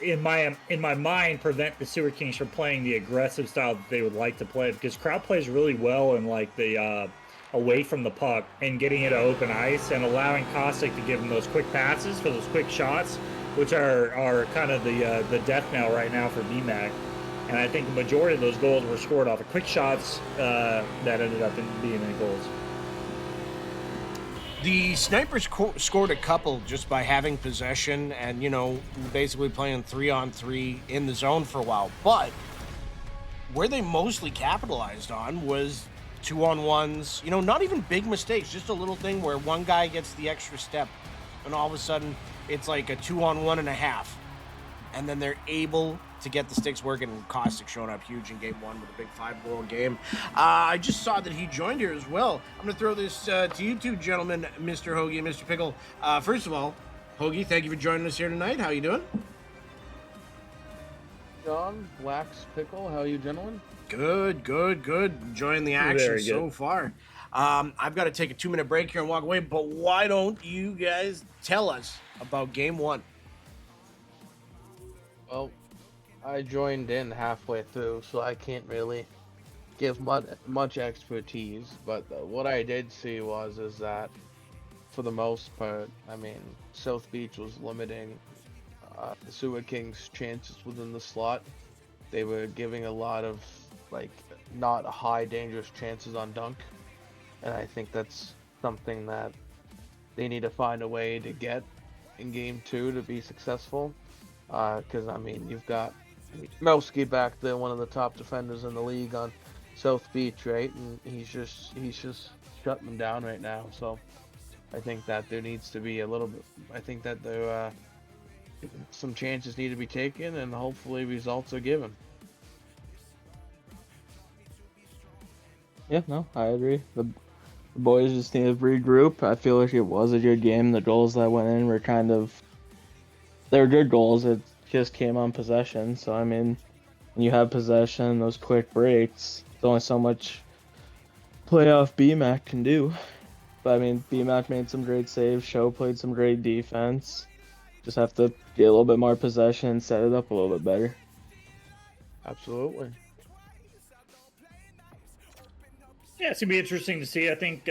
S2: in my mind, prevent the Sewer Kings from playing the aggressive style that they would like to play, because Kraut plays really well in like the away from the puck and getting it to open ice and allowing Kostic to give him those quick passes for those quick shots, which are kind of the death knell right now for BMAC. And I think the majority of those goals were scored off of quick shots that ended up being in goals.
S1: The Snipers scored a couple just by having possession and, basically playing 3-on-3 in the zone for a while. But where they mostly capitalized on was 2-on-1s, not even big mistakes, just a little thing where one guy gets the extra step and all of a sudden it's like a 2-on-1.5. And then they're able to get the sticks working, and Kostic showing up huge in game 1 with a big 5-goal game. I just saw that he joined here as well. I'm going to throw this to you two gentlemen, Mr. Hoagie and Mr. Pickle. First of all, Hoagie, thank you for joining us here tonight. How you doing?
S5: John, Wax, Pickle, how are you gentlemen?
S1: Good. Enjoying the action so far. I've got to take a 2-minute break here and walk away, but why don't you guys tell us about game 1?
S5: Well, I joined in halfway through, so I can't really give much expertise, but what I did see is that for the most part, I mean, South Beach was limiting the Sewer Kings' chances within the slot. They were giving a lot of, not high dangerous chances on Dunk, and I think that's something that they need to find a way to get in Game 2 to be successful. Because, I mean, you've got Melski back there, one of the top defenders in the league on South Beach, right? And he's just shutting them down right now. So I think that there needs to be a little bit. I think that there some chances need to be taken, and hopefully results are given.
S3: Yeah, no, I agree. The boys just need to regroup. I feel like it was a good game. The goals that went in were they were good goals. It just came on possession. So, I mean, when you have possession, those quick breaks, there's only so much playoff BMAC can do. But, I mean, BMAC made some great saves. Show played some great defense. Just have to get a little bit more possession and set it up a little bit better.
S5: Absolutely.
S2: Yeah, it's going to be interesting to see. I think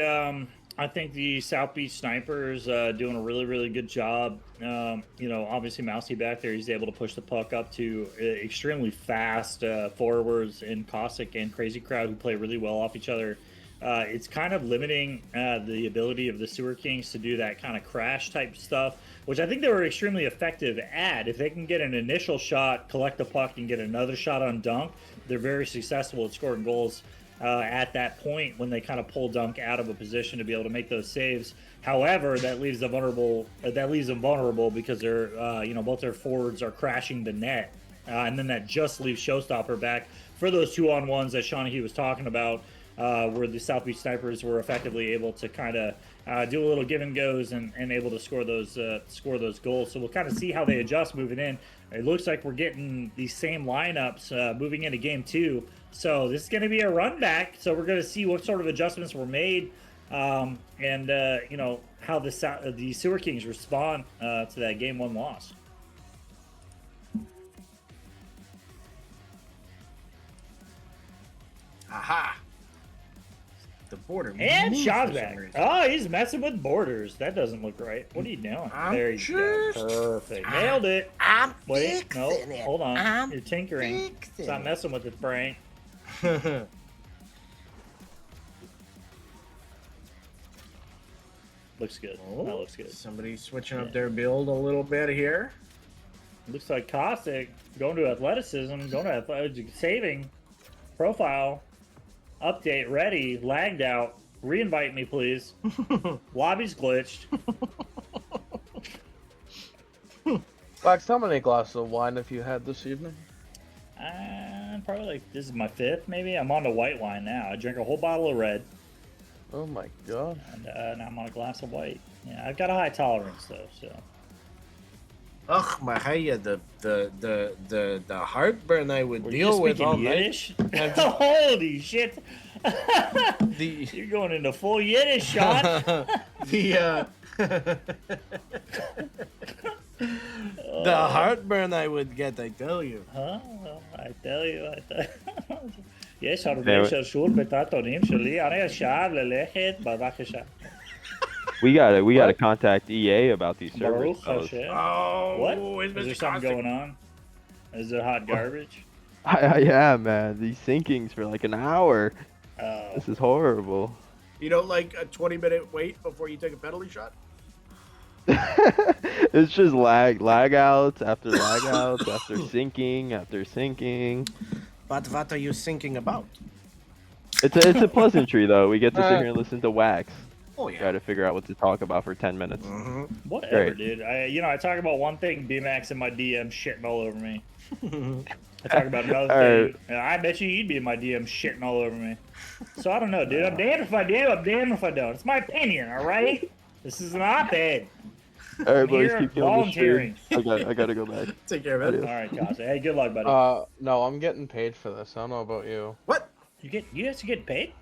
S2: I think the South Beach Snipers doing a really, really good job. Obviously Mousy back there, he's able to push the puck up to extremely fast forwards in Cossack and Crazy Crowd who play really well off each other. It's kind of limiting the ability of the Sewer Kings to do that kind of crash type stuff, which I think they were extremely effective at. If they can get an initial shot, collect the puck, and get another shot on dunk, they're very successful at scoring goals at that point when they kind of pull dunk out of a position to be able to make those saves. However, that leaves them vulnerable because they're both their forwards are crashing the net, and then that just leaves Showstopper back for those 2-on-1s that Shawnee was talking about. Where the South Beach Snipers were effectively able to kind of do a little give and goes and able to score those goals. So we'll kind of see how they adjust moving in. It looks like we're getting these same lineups moving into game 2. So this is going to be a run back. So we're going to see what sort of adjustments were made how the Sewer Kings respond to that game 1 loss.
S1: Aha. The border.
S2: And Sean's back. Oh, he's messing with borders. That doesn't look right. What are you doing? There you go. Perfect. Nailed it. Wait, no, hold on. You're tinkering. Stop messing with it, Frank. Looks good.
S1: Oh,
S2: that looks good.
S1: Somebody switching up their build a little bit here.
S2: Looks like Cossack going to athleticism, going to athletic saving profile. Update ready, lagged out. Reinvite me, please. Lobby's glitched.
S5: Max, how many glasses of wine have you had this evening?
S2: Probably like this is my 5th, maybe. I'm on to white wine now. I drank a whole bottle of red.
S5: Oh my god.
S2: And now I'm on a glass of white. Yeah, I've got a high tolerance though, so.
S1: Ugh, Mahaya, the heartburn I would
S2: Were
S1: deal
S2: you
S1: with all
S2: speaking Yiddish?
S1: night.
S2: Holy shit! You're going into full Yiddish, Sean.
S1: The heartburn I would get, I tell you.
S2: I tell you. יש הרבה שרשור בתחתונים שלי, אני חייב ללכת בבקשה.
S4: We gotta contact EA about these servers.
S2: Baruch Hashem.
S1: Oh,
S2: What? Is there something going on? Is it hot garbage?
S4: Yeah, man, these sinkings for like an hour.
S2: Oh.
S4: This is horrible.
S1: You don't like a 20-minute wait before you take a penalty shot?
S4: It's just lag outs after lag outs after sinking.
S1: But what are you thinking about?
S4: It's a pleasantry though. We get to sit here and listen to Wax.
S1: Oh yeah.
S4: Try to figure out what to talk about for 10 minutes.
S2: Whatever,
S4: Great.
S2: dude. I talk about one thing, B-Max in my DM shitting all over me. I talk about another thing. And I bet you'd be in my DM shitting all over me. So I don't know, dude. I'm damned if I do, I'm damned if I don't. It's my opinion, all right? This is an op-ed.
S4: All right, boys,
S2: Here,
S4: keep killing the stream.
S2: volunteering.
S4: I gotta go back.
S1: Take care of it.
S2: All right, Casa. Hey, good luck, buddy.
S5: No, I'm getting paid for this. I don't know about you.
S1: What?
S2: You guys get paid?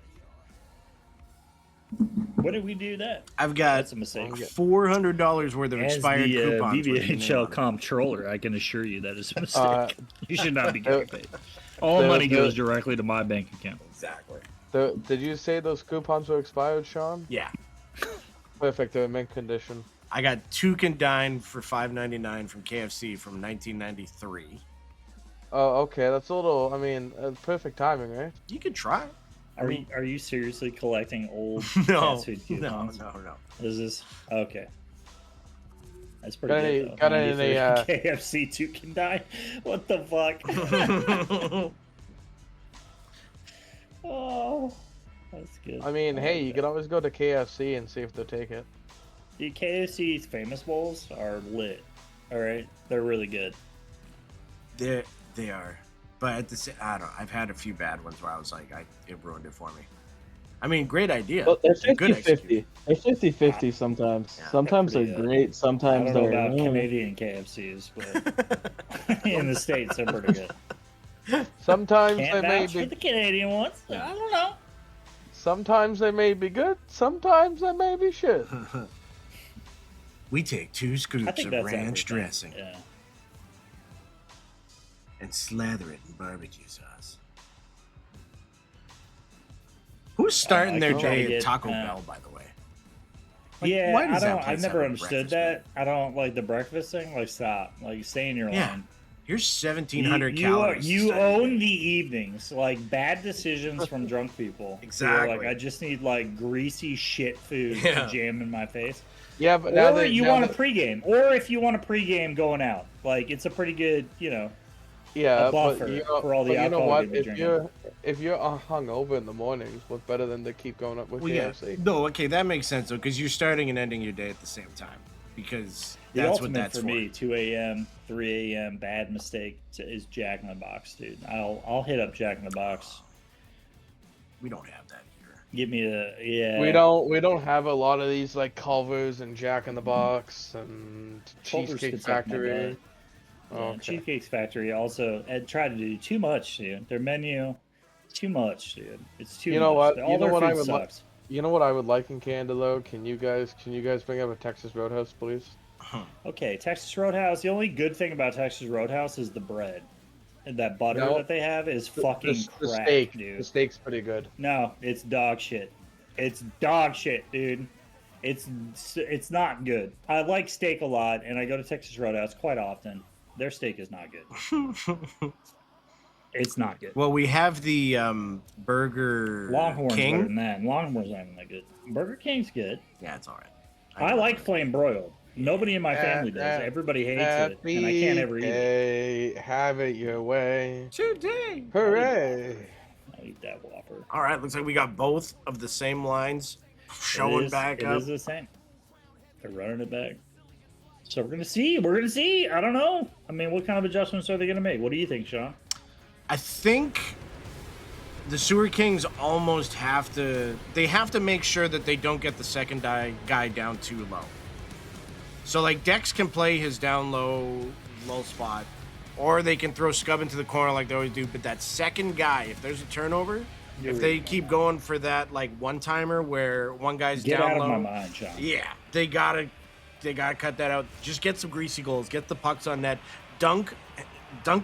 S2: When did we do that?
S1: I've got
S2: That's a mistake.
S1: $400 worth of
S2: As
S1: expired
S2: the
S1: coupons.
S2: VVHL comptroller, I can assure you that is a mistake. You should not be getting paid. All
S5: there-
S2: money
S5: there-
S2: goes directly to my bank account.
S1: Exactly.
S5: Did you say those coupons were expired, Sean?
S1: Yeah.
S5: Perfect. They're in mint condition.
S1: I got 2 can dine for $5.99 from KFC from 1993.
S5: Oh, okay. That's a little. I mean, perfect timing, right?
S1: You could try.
S2: Are you seriously collecting old
S1: No,
S2: fast food
S1: no,
S2: coupons?
S1: no.
S2: Is this okay? That's pretty
S5: Got any-
S2: good. Though.
S5: got any,
S2: KFC 2 can die? What the fuck? Oh, that's good.
S5: I mean,
S2: I
S5: hey,
S2: like
S5: you
S2: that.
S5: can always go to KFC and see if they'll take it.
S2: The KFC's famous bowls are lit. All right, they're really good.
S1: They are, but at the same, I don't know. I've had a few bad ones where I was like, it ruined it for me. I mean, great idea.
S3: But they're
S1: Good
S3: 50-50. They're 50-50 sometimes.
S1: Yeah,
S3: Sometimes they're
S2: pretty good.
S3: great.
S2: I
S3: Sometimes
S2: don't know
S3: they're
S2: about Canadian KFCs, but in the States they're pretty good.
S5: Sometimes
S2: Can't
S5: they may
S2: vouch for
S5: be.
S2: the Canadian ones. I don't know.
S5: Sometimes they may be good. Sometimes they may be shit.
S1: We take 2
S2: I
S1: scoops
S2: think
S1: of
S2: that's
S1: ranch
S2: everything.
S1: dressing
S2: Yeah.
S1: and slather it in barbecue sauce. Who's starting
S2: I
S1: their
S2: can try to
S1: day at
S2: get,
S1: Taco Bell, by the way? Like,
S2: Yeah,
S1: why does that
S2: I've
S1: place
S2: never
S1: have a
S2: understood
S1: breakfast
S2: that. I don't like the breakfast thing. Like, stop. Like, stay in your
S1: Yeah.
S2: lane.
S1: Here's 1,700
S2: You
S1: calories. to
S2: you
S1: start your
S2: own
S1: day.
S2: the evenings. Like, bad decisions from drunk people. who are
S1: Exactly.
S2: like, I just need, like, greasy shit food
S1: Yeah.
S2: to jam in my face.
S5: Yeah, but now
S2: Or
S5: that
S2: you
S5: now
S2: want
S5: that,
S2: a pregame. Or if you want a pregame going out. Like, it's a pretty good,
S5: yeah,
S2: a
S5: but
S2: buffer for all the
S5: you know
S2: alcohol
S5: what?
S2: you'd be drinking.
S5: If you're hungover in the mornings, what's better than to keep going up with
S1: Well, yeah.
S5: KFC?
S1: No, okay, that makes sense though, because you're starting and ending your day at the same time. Because
S2: The
S1: that's what
S2: ultimate
S1: that's
S2: for me, 2 a.m., 3 a.m., bad mistake is Jack in the Box, dude. I'll hit up Jack in the Box.
S1: We don't have that here.
S2: Give me yeah.
S5: We don't have a lot of these like Culver's and Jack in the Box and
S2: Culver's
S5: Cheesecake
S2: gets up my
S5: Factory.
S2: butt.
S5: Okay.
S2: Cheesecake Factory also tried to do too much, dude. Their menu, too much, dude. It's too
S5: You know
S2: much.
S5: what?
S2: All
S5: You know
S2: their
S5: what I
S2: food
S5: would like.
S2: sucks.
S5: You know what I would like in Canada though? Can you guys bring up a Texas Roadhouse, please?
S2: Okay, Texas Roadhouse. The only good thing about Texas Roadhouse is the bread. And that butter
S5: No,
S2: that they have is fucking
S5: the
S2: crack,
S5: steak.
S2: dude.
S5: The steak's pretty good.
S2: No, it's dog shit. It's dog shit, dude. It's not good. I like steak a lot, and I go to Texas Roadhouse quite often. Their steak is not good. It's not good.
S1: Well, we have the Burger
S2: Longhorn's better
S1: King.
S2: than that. Longhorn's not even that good. Burger King's good.
S1: Yeah, it's all right.
S2: I like flame broiled. Nobody in my family does.
S5: Uh,
S2: Everybody hates it, and I can't ever eat it.
S5: Have it your way.
S1: Today.
S5: Hooray!
S2: I'll eat that Whopper.
S1: All right, looks like we got both of the same lines showing back up.
S2: It is the same. They're running it back. So we're gonna see. We're gonna see. I don't know. I mean, what kind of adjustments are they gonna make? What do you think, Sean?
S1: I think the Sewer Kings almost have to. They have to make sure that they don't get the second guy down too low. So like Dex can play his down low spot, or they can throw Scub into the corner like they always do. But that second guy, if there's a turnover, if they keep going for that like one timer where one guy's
S2: Get
S1: down
S2: out
S1: low,
S2: of my mind, Sean.
S1: yeah, they gotta cut that out. Just get some greasy goals, get the pucks on net. Dunk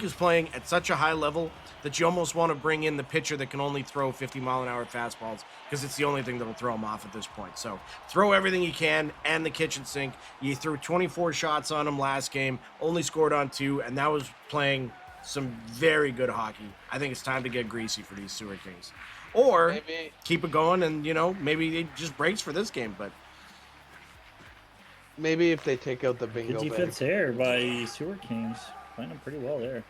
S1: is playing at such a high level that you almost want to bring in the pitcher that can only throw 50-mile-an-hour fastballs because it's the only thing that'll throw him off at this point. So throw everything you can and the kitchen sink. You threw 24 shots on him last game, only scored on 2, and that was playing some very good hockey. I think it's time to get greasy for these Sewer Kings. Or
S5: Maybe
S1: keep it going and, maybe it just breaks for this game, but
S5: if they take out the
S2: Good
S5: bingo bag.
S2: defense here by Sewer Kings. Playing them pretty well there.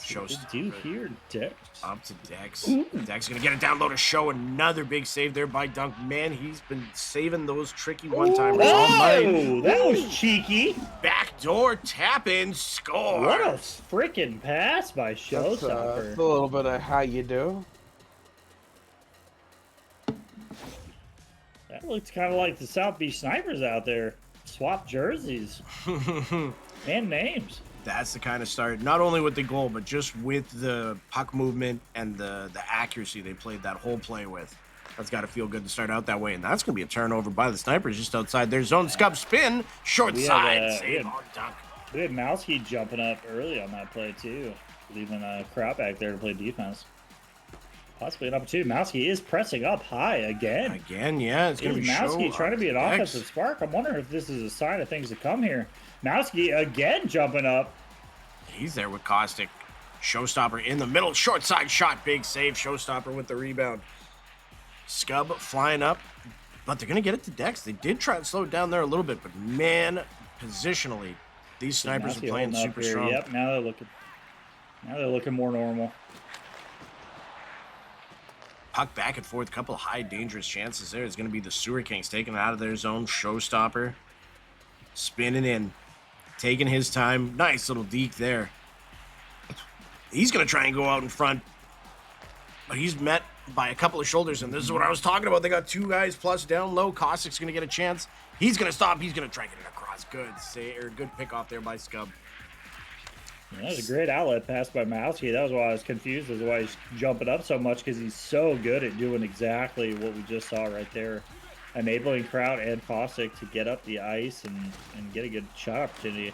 S1: Shows
S2: What they do here, Dex?
S1: up to Dex. Dex gonna get it down low to Show. Another big save there by Dunk. Man, he's been saving those tricky one-timers all night.
S2: Oh, that was cheeky.
S1: Backdoor tap in, score.
S2: What a freaking pass by
S5: That's
S2: Showstopper.
S5: a little bit of how you do.
S2: That looks kind of like the South Beach Snipers out there. Swap jerseys and names.
S1: That's the kind of start, not only with the goal, but just with the puck movement and the accuracy they played that whole play with. That's got to feel good to start out that way, and that's going to be a turnover by the Snipers just outside their zone. Scub spin, short side, save on Dunk.
S2: We had Mowski jumping up early on that play, too, leaving Kraut back there to play defense. Possibly an opportunity. Mowski is pressing up high again.
S1: Again, yeah, it's going to be
S2: Mowski
S1: Show
S2: trying to be an
S1: Dex.
S2: offensive spark. I'm wondering if this is a sign of things to come here. Mowski again jumping up.
S1: He's there with Caustic. Showstopper in the middle. Short side shot. Big save. Showstopper with the rebound. Scub flying up. But they're going to get it to Dex. They did try to slow it down there a little bit. But, man, positionally, these Snipers are
S2: Mowski
S1: playing
S2: holding up
S1: super
S2: here.
S1: strong.
S2: Yep, now they're looking more normal.
S1: Puck back and forth. Couple high dangerous chances there. It's going to be the Sewer Kings taking it out of their zone. Showstopper spinning in. Taking his time. Nice little deke there. He's going to try and go out in front. But he's met by a couple of shoulders, and this is what I was talking about. They got 2 guys plus down low. Caustic's going to get a chance. He's going to stop. He's going to try and get it across. Good pick off there by Scub.
S2: Yeah, that was a great outlet pass by Mowski. That was why I was confused as to why he's jumping up so much, because he's so good at doing exactly what we just saw right there. Enabling Kraut and Caustic to get up the ice and get a good shot opportunity.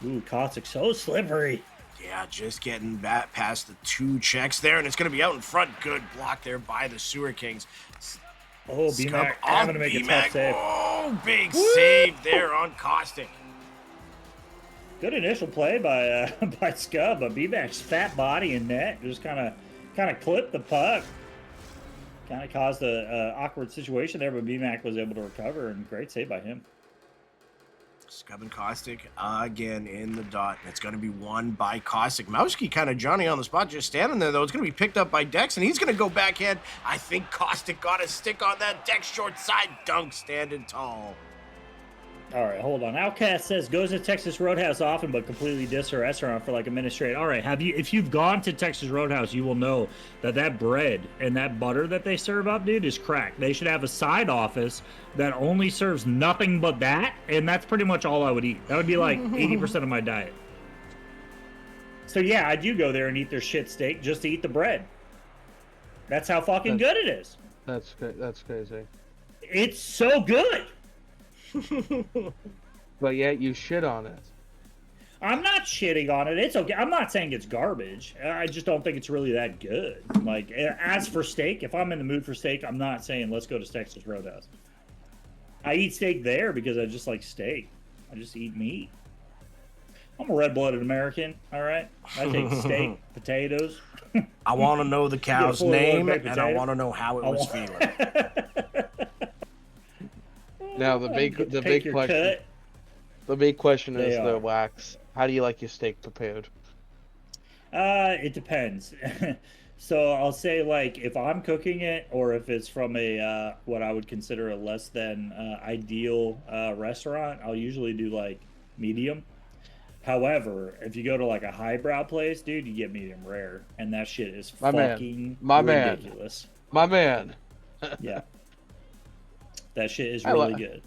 S2: Ooh, Caustic so slippery.
S1: Yeah, just getting back past the 2 checks there, and it's going to be out in front. Good block there by the Sewer Kings.
S2: Oh,
S1: Scub
S2: BMAC
S1: off
S2: having to make a tough
S1: BMAC.
S2: save.
S1: Oh, Oh, big save there on Caustic.
S2: Good initial play by by Scub, but B-Mac's fat body and net just kind of clipped the puck. Kind of caused a awkward situation there, but B-Mac was able to recover, and great save by him.
S1: Scub and Caustic again in the dot. And it's going to be won by Caustic. Mowski kind of Johnny on the spot, just standing there, though. It's going to be picked up by Dex, and he's going to go backhand. I think Caustic got a stick on that. Dex short side dunk, standing tall.
S2: All right, hold on. Outcast says goes to Texas Roadhouse often, but completely diss her restaurant for like a minute straight. All right, if you've gone to Texas Roadhouse, you will know that bread and that butter that they serve up, dude, is crack. They should have a side office that only serves nothing but that, and that's pretty much all I would eat. That would be like 80% of my diet. So yeah, I do go there and eat their shit steak just to eat the bread. That's how fucking good it is.
S5: That's crazy.
S2: It's so good.
S5: But yet you shit on it.
S2: I'm not shitting on it. It's okay. I'm not saying it's garbage. I just don't think it's really that good. Like, as for steak, if I'm in the mood for steak, I'm not saying let's go to Texas Roadhouse. I eat steak there because I just like steak. I just eat meat. I'm a red-blooded American, all right? I take steak, potatoes.
S1: I want to know the cow's name, and I
S2: potato.
S1: want to know how it was feeling.
S5: Now the big question. The big question is the wax. How do you like your steak prepared?
S2: It depends. So I'll say, like, if I'm cooking it, or if it's from a what I would consider a less than ideal restaurant, I'll usually do like medium. However, if you go to like a highbrow place, dude, you get medium rare, and that shit is fucking ridiculous.
S5: My man.
S2: Yeah. That shit is really good.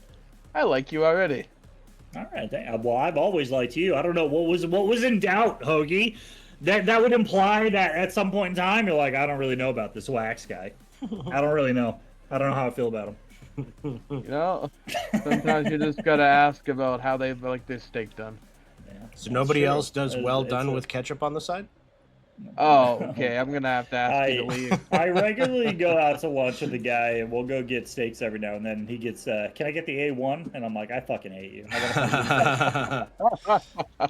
S5: I like you already.
S2: All right. Well, I've always liked you. I don't know what was in doubt, Hoagie. That would imply that at some point in time you're like, I don't really know about this wax guy. I don't really know. I don't know how I feel about him.
S5: You know, sometimes you just gotta ask about how they like their steak done.
S2: Yeah,
S1: So nobody else does well done with ketchup on the side?
S5: Oh, okay. I'm gonna have to ask you to leave.
S2: I regularly go out to lunch with the guy, and we'll go get steaks every now and then. He gets, can I get the A1? And I'm like, I fucking hate you. I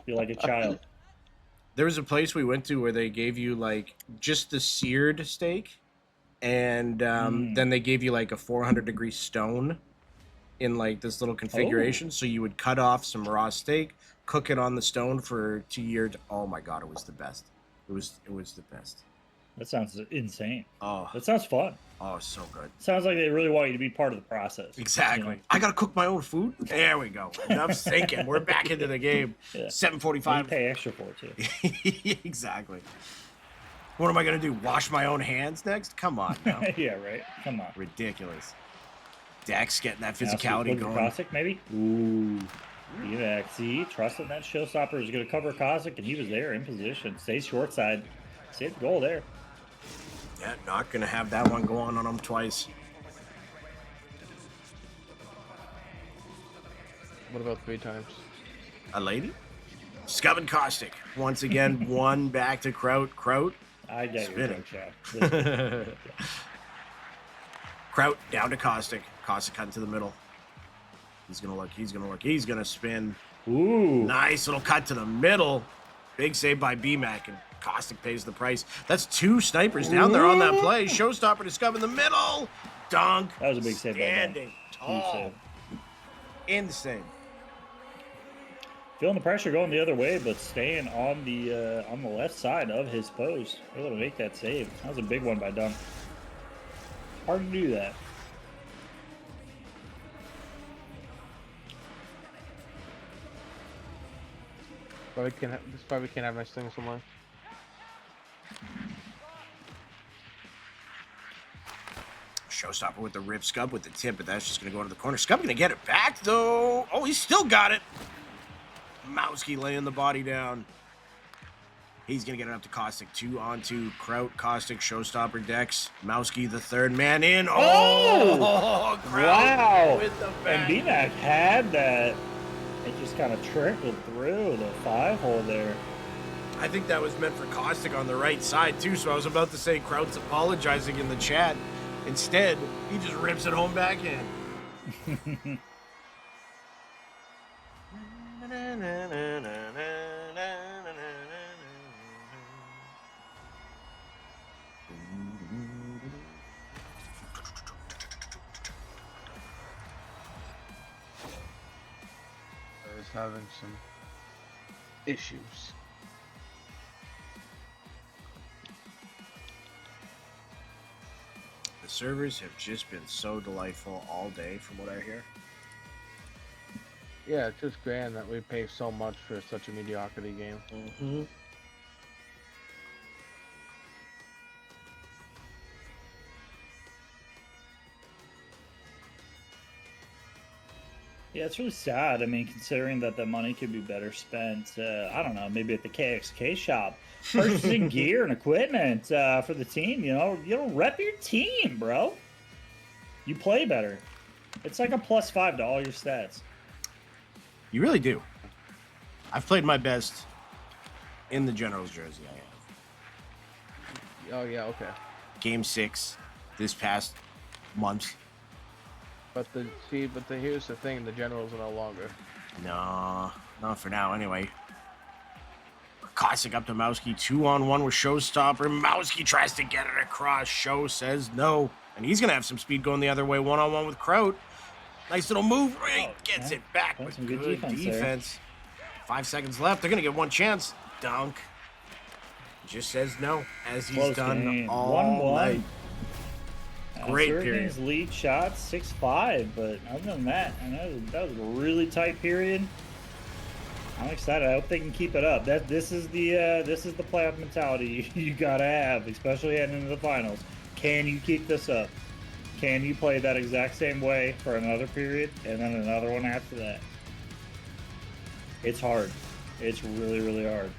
S2: feel like a child.
S1: There was a place we went to where they gave you like just the seared steak, and then they gave you like a 400-degree stone in like this little configuration.
S2: Oh.
S1: So you would cut off some raw steak, cook it on the stone for 2 years. Oh my god, it was the best. It was the best.
S2: That sounds insane.
S1: Oh,
S2: That sounds fun.
S1: so good.
S2: Sounds like they really want you to be part of the process.
S1: Exactly.
S2: You know?
S1: I gotta cook my own food. There we go. Enough thinking. We're back into the game.
S2: Yeah.
S1: 7:45.
S2: You pay extra for it too.
S1: Exactly. What am I gonna do? Wash my own hands next? Come on now.
S2: Yeah, right. Come on.
S1: Ridiculous. Dex getting that
S2: Now, so
S1: physicality
S2: look at
S1: going.
S2: Cossack, maybe? Ooh. Yeah, see, trusting that showstopper is going to cover Cossack, and he was there in position. Stays short side. Saved the goal there.
S1: Yeah, not gonna have that one go on him twice.
S5: What about 3 times?
S1: A lady? Scub and Caustic. Once again, one back to Kraut. Kraut.
S2: I got
S1: Spinning.
S2: your joke, Chad.
S1: Kraut down to Caustic. Caustic cutting to the middle. He's gonna look. He's gonna look. He's gonna spin.
S2: Ooh.
S1: Nice little cut to the middle. Big save by B-Mac, and Caustic pays the price. That's 2 snipers down there on that play. Showstopper to Scub in the middle. Dunk.
S2: That was a big save by Dunk.
S1: Standing
S2: Huge
S1: tall.
S2: save.
S1: Insane.
S2: Feeling the pressure going the other way, but staying on the left side of his post. Able to make that save. That was a big one by Dunk. Hard to do that.
S5: This probably can't have nice things somewhere.
S1: Showstopper with the rip. Scub with the tip, but that's just going to go into the corner. Scub going to get it back, though. Oh, he still got it. Mowski laying the body down. He's going to get it up to Caustic. 2-on-2. Kraut, Caustic, Showstopper, Dex. Mowski, the third man in. Oh! Kraut
S2: Wow!
S1: with the
S2: And
S1: back.
S2: B-Mac had that. It just kind of trickled through the 5-hole there.
S1: I think that was meant for Caustic on the right side, too, so I was about to say Kraut's apologizing in the chat. Instead, he just rips it home backhand.
S5: I was having some issues.
S1: The servers have just been so delightful all day, from what I hear.
S5: Yeah, it's just grand that we pay so much for such a mediocrity game.
S1: Mm-hmm.
S2: Yeah, it's really sad. I mean, considering that the money could be better spent, I don't know, maybe at the KXK shop, purchasing gear and equipment for the team. You know, rep your team, bro. You play better. It's like a +5 to all your stats.
S1: You really do. I've played my best in the Generals jersey. I have.
S5: Oh yeah, okay.
S1: Game 6 this past month.
S5: But here's the thing: the Generals are no longer.
S1: No, not for now anyway. Kosik up to Mowski, 2-on-1 with Showstopper. Mowski tries to get it across. Show says no. And he's going to have some speed going the other way, 1-on-1 with Kraut. Nice little move. He gets it back with
S2: some
S1: good
S2: good defense.
S1: 5 seconds left. They're going to get one chance. Dunk. Just says no, as he's
S2: Close
S1: done
S2: game.
S1: all
S2: 1-1.
S1: night. Great
S2: Hurricanes
S1: period.
S2: lead shots 6-5, but other than that, I know that was a really tight period. I'm excited. I hope they can keep it up. This is the playoff mentality you gotta have, especially heading into the finals. Can you keep this up? Can you play that exact same way for another period and then another one after that? It's hard. It's really, really hard.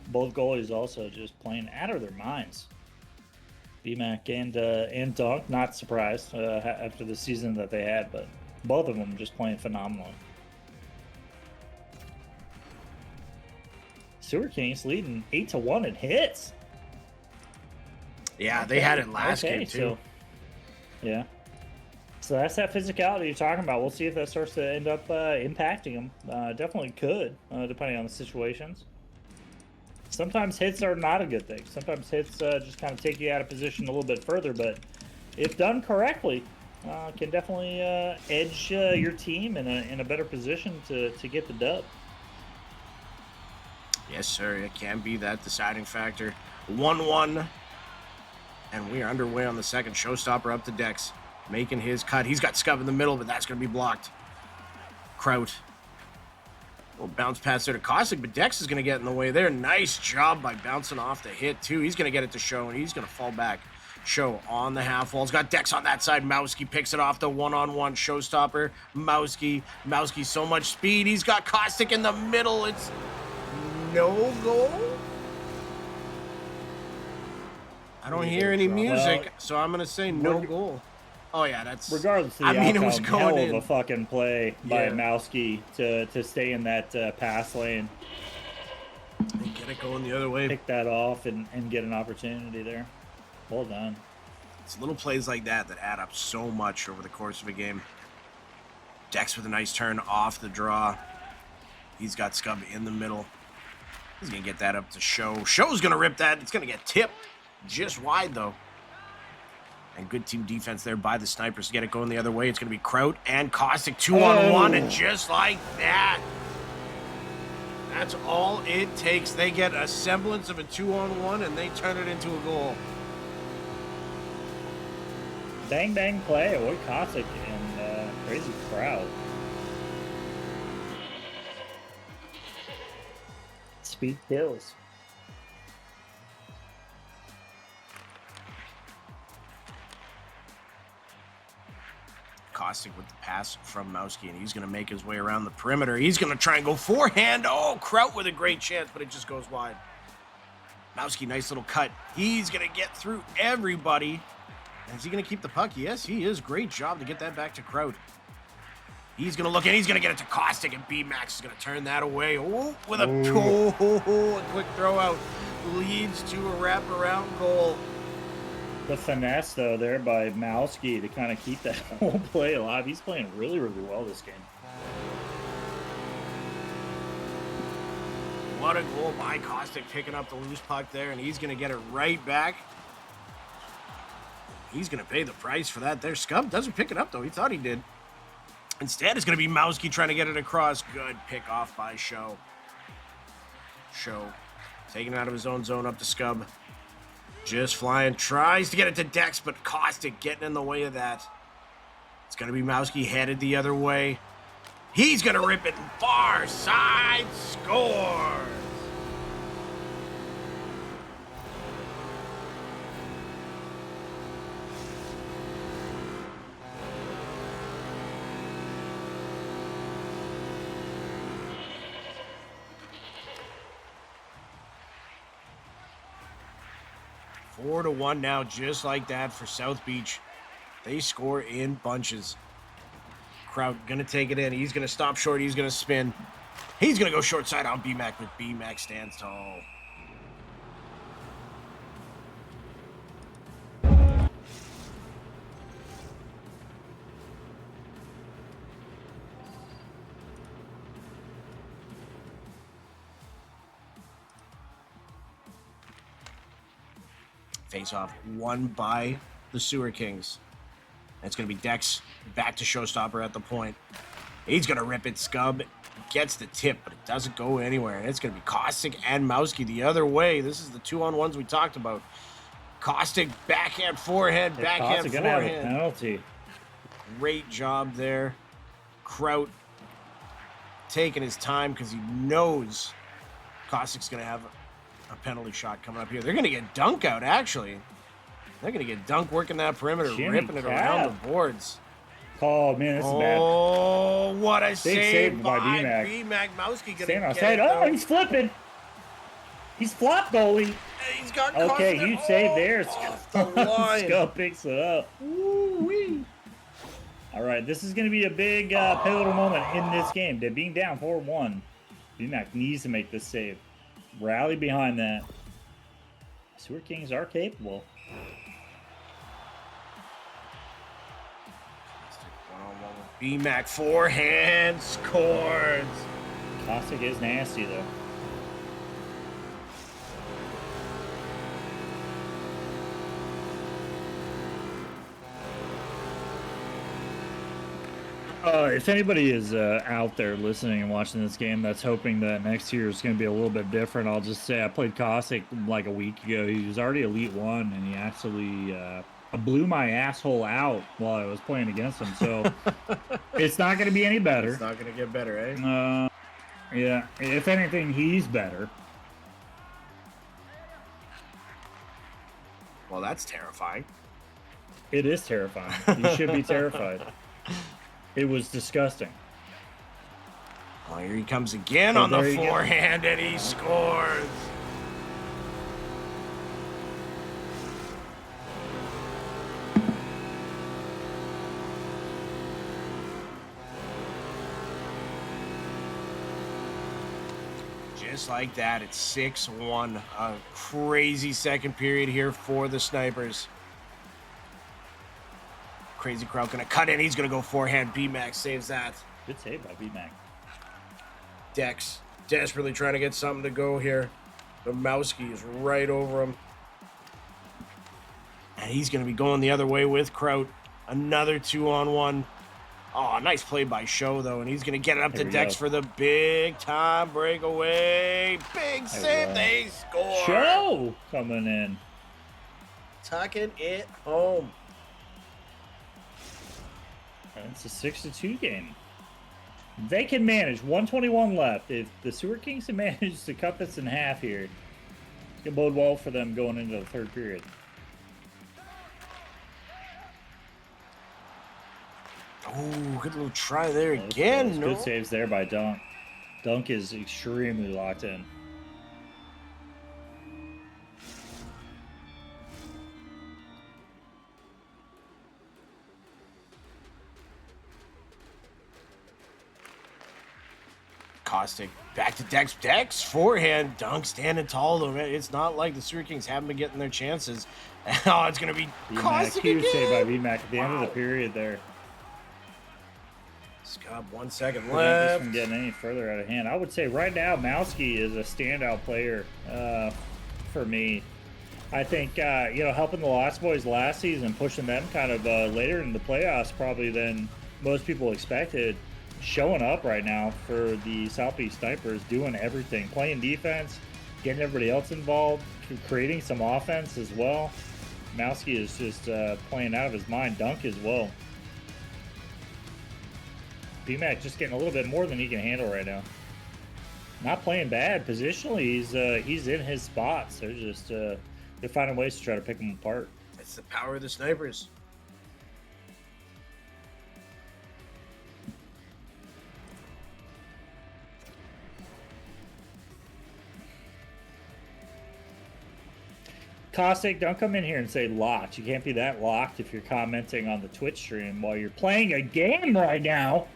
S2: Both goalies also just playing out of their minds. BMAC and Dunk, not surprised after the season that they had, but both of them just playing phenomenally. Sewer Kings leading 8-1 in hits.
S1: Yeah, they had it last game too.
S2: So, yeah. So that's that physicality you're talking about. We'll see if that starts to end up impacting them. Definitely could, depending on the situations. Sometimes hits are not a good thing. Sometimes hits just kind of take you out of position a little bit further, but if done correctly, can definitely edge your team in a better position to get the dub.
S1: Yes, sir. It can be that deciding factor. 1-1. And we are underway on the second. Showstopper up to Dex, making his cut. He's got Scub in the middle, but that's going to be blocked. Kraut. Little bounce pass there to Kosik, but Dex is going to get in the way there. Nice job by bouncing off the hit, too. He's going to get it to Show, and he's going to fall back. Show on the half wall. He's got Dex on that side. Mowski picks it off the 1-on-1 Showstopper. Mowski so much speed. He's got Kosik in the middle. It's no goal. I don't hear any music, so I'm going to say no goal. Oh, yeah, that's...
S2: Regardless of the outcome, it was going hell of a fucking play by Mowski to stay in that pass lane.
S1: And get it going the other way.
S2: Pick that off and get an opportunity there. Well done.
S1: It's little plays like that add up so much over the course of a game. Dex with a nice turn off the draw. He's got Scub in the middle. He's going to get that up to Show. Show's going to rip that. It's going to get tipped just wide, though. And good team defense there by the Snipers to get it going the other way. It's going to be Kraut and Kosik 2-on-1, and just like that, that's all it takes. They get a semblance of a 2-on-1, and they turn it into a goal.
S2: Bang bang play, Avoid Kosik and crazy crowd. Speed kills.
S1: Kosik with the pass from Mowski, and he's going to make his way around the perimeter. He's going to try and go forehand. Oh, Kraut with a great chance, but it just goes wide. Mowski, nice little cut. He's going to get through everybody. Is he going to keep the puck? Yes, he is. Great job to get that back to Kraut. He's going to look, and he's going to get it to Kosik, and B-Max is going to turn that away. Oh, with a quick throw out. Leads to a wraparound goal.
S2: The finesse, though, there by Mowski to kind of keep that whole play alive. He's playing really, really well this game.
S1: What a goal by Kostic, picking up the loose puck there, and he's going to get it right back. He's going to pay the price for that there. Scub doesn't pick it up, though. He thought he did. Instead, it's going to be Mowski trying to get it across. Good pick off by Show. Show taking it out of his own zone up to Scub. Just flying. Tries to get it to Dex, but Kostic getting in the way of that. It's going to be Mowski headed the other way. He's going to rip it far side. Scores. Four to one now, just like that for South Beach. They score in bunches. Kraut gonna take it in. He's gonna stop short. He's gonna spin. He's gonna go short side on BMAC, but BMAC stands tall. Face off won by the Sewer Kings. It's going to be Dex back to Showstopper at the point. He's going to rip it. Scub gets the tip, but it doesn't go anywhere. And it's going to be Kostic and Mowski the other way. This is the 2-on-1s we talked about. Kostic, backhand, forehand, backhand,
S2: Kostic gonna have a
S1: forehand.
S2: penalty.
S1: Great job there. Kraut taking his time because he knows Kostic's going to have a penalty shot coming up here. They're going to get Dunk out, actually. They're going to get Dunk working that perimeter,
S2: Jimmy
S1: ripping it around the boards.
S2: Oh, man, this is bad.
S1: Oh, what a save by
S2: B-Mac.
S1: B-Mac. Mowski
S2: Staying
S1: going to
S2: outside. Oh, he's flipping. He's flop goalie.
S1: He's got
S2: Okay,
S1: Kostic.
S2: huge save there.
S1: Off the line.
S2: Skull picks it up.
S1: Woo-wee.
S2: All right, this is going to be a big pivotal moment in this game. They're being down 4-1. B-Mac needs to make this save. Rally behind that. Sewer Kings are capable.
S1: B-Mac forehand scores.
S2: Kostic is nasty, though. If anybody is out there listening and watching this game that's hoping that next year is going to be a little bit different, I'll just say I played Kostic like a week ago. He was already Elite 1, and he actually blew my asshole out while I was playing against him. So it's not going to be any better.
S1: It's not going to get better, eh?
S2: Yeah, if anything, he's better.
S1: Well, that's terrifying.
S2: It is terrifying. You should be terrified. It was disgusting.
S1: Oh, here he comes again
S2: Oh,
S1: on the
S2: there you go.
S1: forehand, and he scores. Just like that, it's 6-1. A crazy second period here for the Snipers. Crazy Crowd gonna cut in. He's gonna go forehand. B-Max saves that.
S2: Good save by B-Mac.
S1: Dex desperately trying to get something to go here. But Mowski is right over him. And he's gonna be going the other way with Kraut. Another 2-on-1. Oh, nice play by Show, though. And he's gonna get it up to
S2: There we
S1: Dex
S2: go.
S1: for the big time breakaway. Big save.
S2: go.
S1: They score.
S2: Show coming in.
S1: Tucking it home.
S2: It's a 6-2 game. They can manage. 121 left. If the Sewer Kings can manage to cut this in half here, it's going to bode well for them going into the third period.
S1: Oh, good little try there again.
S2: Good saves there by Dunk. Dunk is extremely locked in.
S1: Caustic back to Dex. Dex forehand dunk, standing tall though. It's not like the Sewer Kings haven't been getting their chances. Oh, it's gonna be Caustic
S2: Huge save by
S1: again.
S2: VMAC at the end of the period there.
S1: Scott, 1 second
S2: Prevent this
S1: left.
S2: from getting any further out of hand. I would say right now, Mowski is a standout player for me. I think, helping the Lost Boys last season, pushing them kind of later in the playoffs probably than most people expected. Showing up right now for the Southeast Snipers, doing everything, playing defense, getting everybody else involved, creating some offense as well. Mowski is just playing out of his mind. Dunk as well. BMAC just getting a little bit more than he can handle right now. Not playing bad positionally. He's in his spots. They're just they're finding ways to try to pick him apart.
S1: It's the power of the Snipers.
S2: Caustic, don't come in here and say locked. You can't be that locked if you're commenting on the Twitch stream while you're playing a game right now.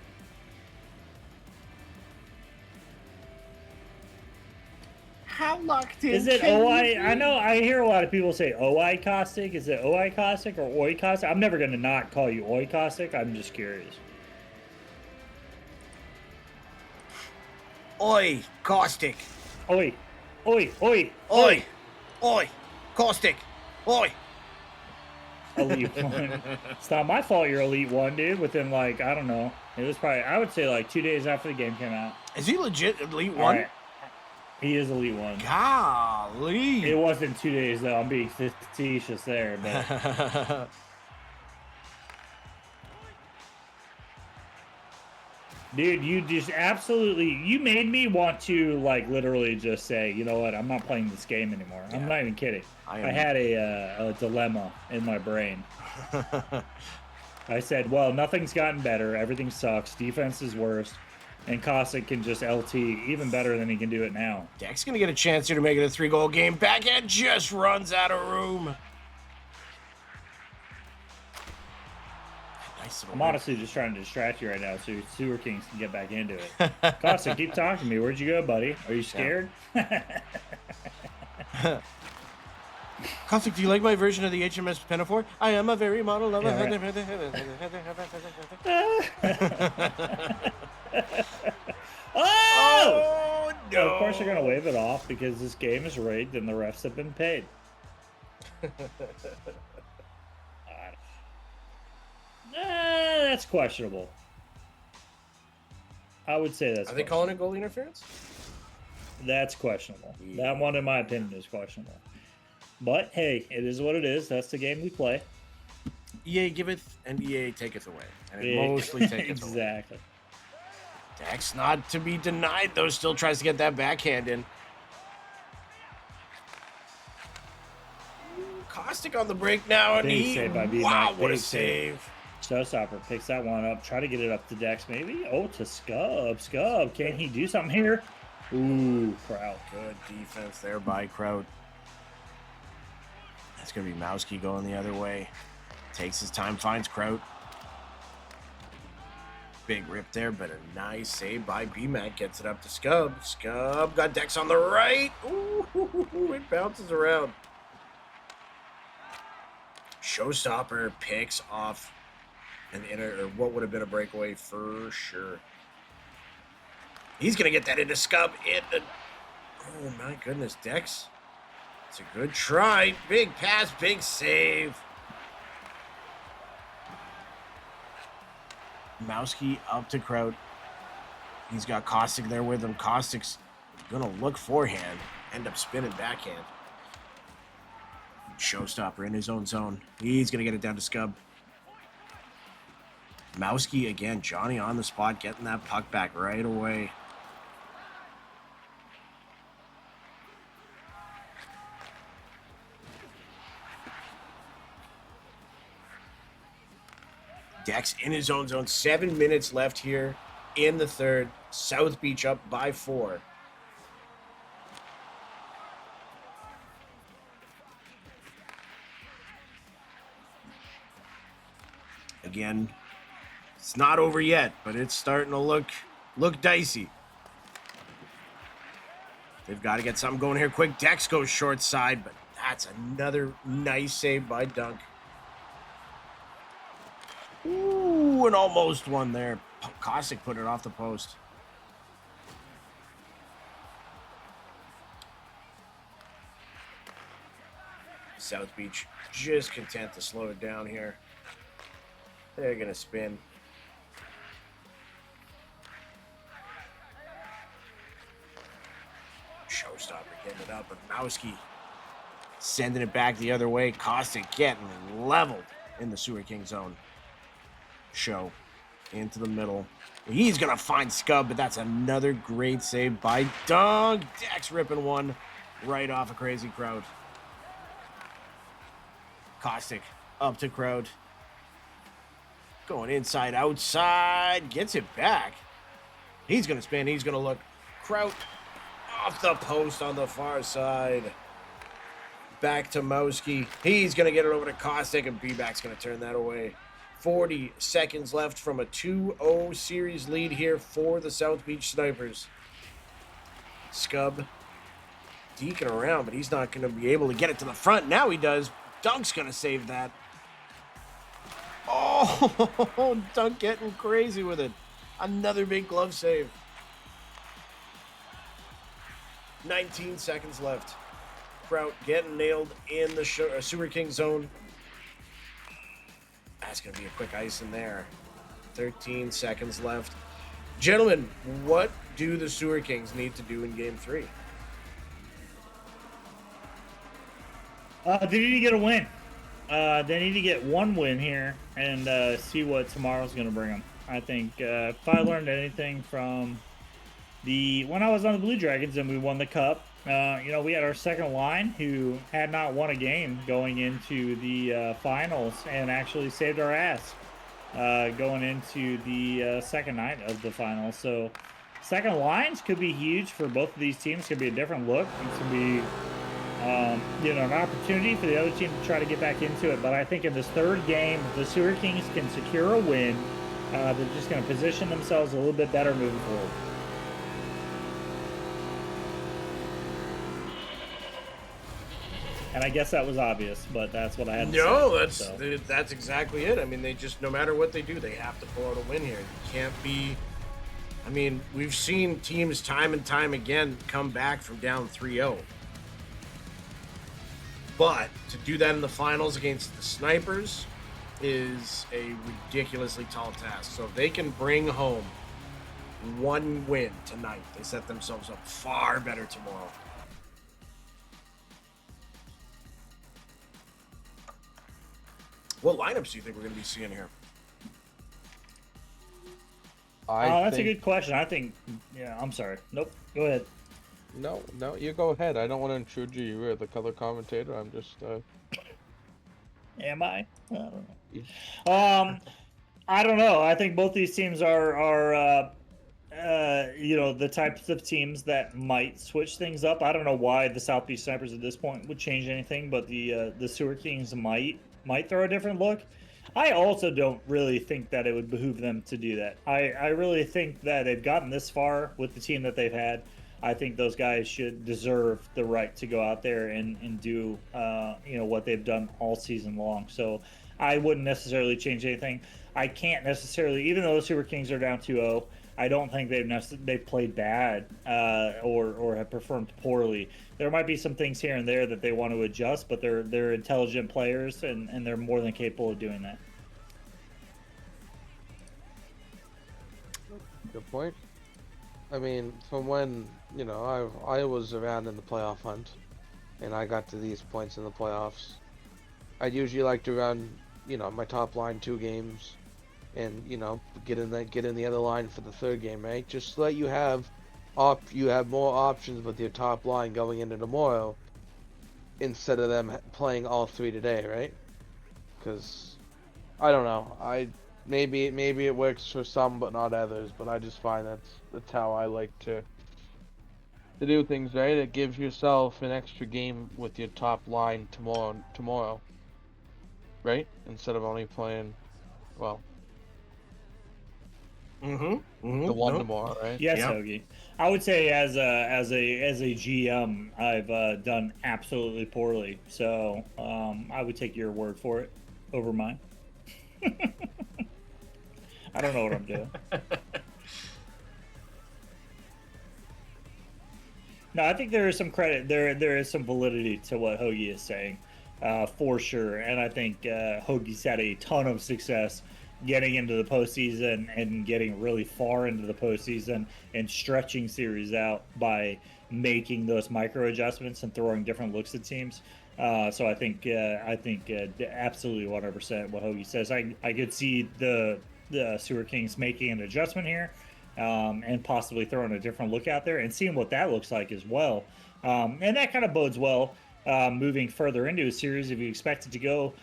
S1: How locked in?
S2: Is it OI? I know I hear a lot of people say OI Caustic. Is it OI Caustic or Oi Caustic? I'm never going to not call you Oi Caustic. I'm just curious.
S1: Oi, Caustic.
S2: Oi. Oi. Oi.
S1: Oi. Oi. Caustic. Oi.
S2: Elite One. It's not my fault you're Elite One, dude. Within, like, I don't know. It was probably, I would say, like 2 days after the game came out.
S1: Is he legit Elite
S2: All
S1: One?
S2: right. He is Elite One.
S1: Golly.
S2: It wasn't 2 days, though. I'm being facetious there, but... Dude, you just absolutely, you made me want to, like, literally just say, you know what, I'm not playing this game anymore.
S1: Yeah.
S2: I'm not even kidding.
S1: I
S2: had a dilemma in my brain. I said, well, nothing's gotten better. Everything sucks. Defense is worst. And Caustic can just LT even better than he can do it now.
S1: Dex gonna get a chance here to make it a 3-goal game. Backhand just runs out of room. Nice little
S2: I'm honestly just trying to distract you right now so Sewer Kings can get back into it. Caustic, keep talking to me. Where'd you go, buddy? Are you scared?
S1: Caustic, do you like my version of the HMS Pinafore? I am a very model lover.
S2: Oh!
S1: No.
S2: Of course they're going to wave it off because this game is rigged and the refs have been paid. That's questionable. I would say that's
S1: Are they calling it goal interference?
S2: That's questionable.
S1: Yeah.
S2: That one, in my opinion, is questionable. But, hey, it is what it is. That's the game we play.
S1: EA giveth and EA taketh away. And it mostly taketh away.
S2: Exactly.
S1: Dex not to be denied, though. Still tries to get that backhand in. Caustic on the break now. And
S2: Big
S1: he,
S2: save by B-Mac.
S1: wow, what a
S2: Big save.
S1: save.
S2: Showstopper picks that one up. Try to get it up to Dex, maybe. Oh, to Scub. Scub, can he do something here? Ooh, Kraut.
S1: Good defense there by Kraut. That's going to be Mowski going the other way. Takes his time, finds Kraut. Big rip there, but a nice save by BMAC. Gets it up to Scub. Scub got Dex on the right. Ooh, it bounces around. Showstopper picks off an inner, or what would have been a breakaway for sure. He's going to get that into Scub. Oh, my goodness, Dex. It's a good try. Big pass, big save. Mowski up to Kraut. He's got Caustic there with him. Caustic's going to look forehand. End up spinning backhand. Showstopper in his own zone. He's going to get it down to Scub. Mowski again. Johnny on the spot, getting that puck back right away. Dex in his own zone. 7 minutes left here in the third. South Beach up by 4. Again, it's not over yet, but it's starting to look dicey. They've got to get something going here quick. Dex goes short side, but that's another nice save by Dunk. Ooh, and almost one there. Kostic put it off the post. South Beach just content to slow it down here. They're going to spin. Showstopper getting it up, but Mowski sending it back the other way. Kostic getting leveled in the Sewer King zone. Show into the middle. He's going to find Scub, but that's another great save by Doug. Dex ripping one right off a crazy crowd. Kostic up to crowd. Going inside, outside. Gets it back. He's going to spin. He's going to look. Kraut off the post on the far side. Back to Mowski. He's going to get it over to Kostic, and B-Back's going to turn that away. 40 seconds left from a 2-0 series lead here for the South Beach Snipers. Scub deking around, but he's not going to be able to get it to the front. Now he does. Dunk's going to save that. Oh, Dunk getting crazy with it. Another big glove save. 19 seconds left. Kraut getting nailed in the Sewer King zone. That's going to be a quick ice in there. 13 seconds left. Gentlemen, what do the Sewer Kings need to do in Game 3?
S2: They need to get a win. They need to get one win here and see what tomorrow's going to bring them. I think if I learned anything from when I was on the Blue Dragons and we won the Cup, we had our second line who had not won a game going into the finals and actually saved our ass going into the second night of the finals. So second lines could be huge for both of these teams. Could be a different look. It could be an opportunity for the other team to try to get back into it. But I think in this third game, the Sewer Kings can secure a win. They're just going to position themselves a little bit better moving forward. And I guess that was obvious, but that's what I had to say.
S1: That's exactly it. I mean, they just, no matter what they do, they have to pull out a win here. You can't be... I mean, we've seen teams time and time again come back from down 3-0. But to do that in the finals against the Snipers is a ridiculously tall task. So if they can bring home one win tonight, they set themselves up far better tomorrow. What lineups do you think we're going to be seeing here?
S2: That's a good question. I think, I'm sorry. Nope. Go ahead.
S5: No, you go ahead. I don't want to intrude you. You were the color commentator. I'm just.
S2: Am I? I don't know. I don't know. I think both these teams are the types of teams that might switch things up. I don't know why the South Beach Snipers at this point would change anything, but the Sewer Kings might throw a different look. I also don't really think that it would behoove them to do that. I really think that they've gotten this far with the team that they've had. I think those guys should deserve the right to go out there and do what they've done all season long. So I wouldn't necessarily change anything. I can't necessarily, even though the Super Kings are down 2-0, I don't think they've played bad or have performed poorly. There might be some things here and there that they want to adjust, but they're intelligent players and they're more than capable of doing that.
S5: Good point. I mean, from when I was around in the playoff hunt, and I got to these points in the playoffs, I'd usually like to run my top line 2 games, and get in the other line for the third game, right? Just so that you have more options with your top line going into tomorrow, instead of them playing all 3 today, right? Because I don't know, maybe it works for some but not others, but I just find that's how I like to do things, right? It gives yourself an extra game with your top line tomorrow, right? Instead of only playing, well, The one
S1: No.
S5: tomorrow, right?
S2: Yes,
S1: Yep.
S2: Hoagie. I would say as a GM, I've done absolutely poorly. So I would take your word for it over mine. I don't know what I'm doing. No, I think there is some credit. There is some validity to what Hoagie is saying, for sure. And I think Hoagie's had a ton of success getting into the postseason and getting really far into the postseason and stretching series out by making those micro adjustments and throwing different looks at teams. So I think absolutely 100% what Hoagie says. I could see the Sewer Kings making an adjustment here, and possibly throwing a different look out there and seeing what that looks like as well. And that kind of bodes well moving further into a series if you expect it to go,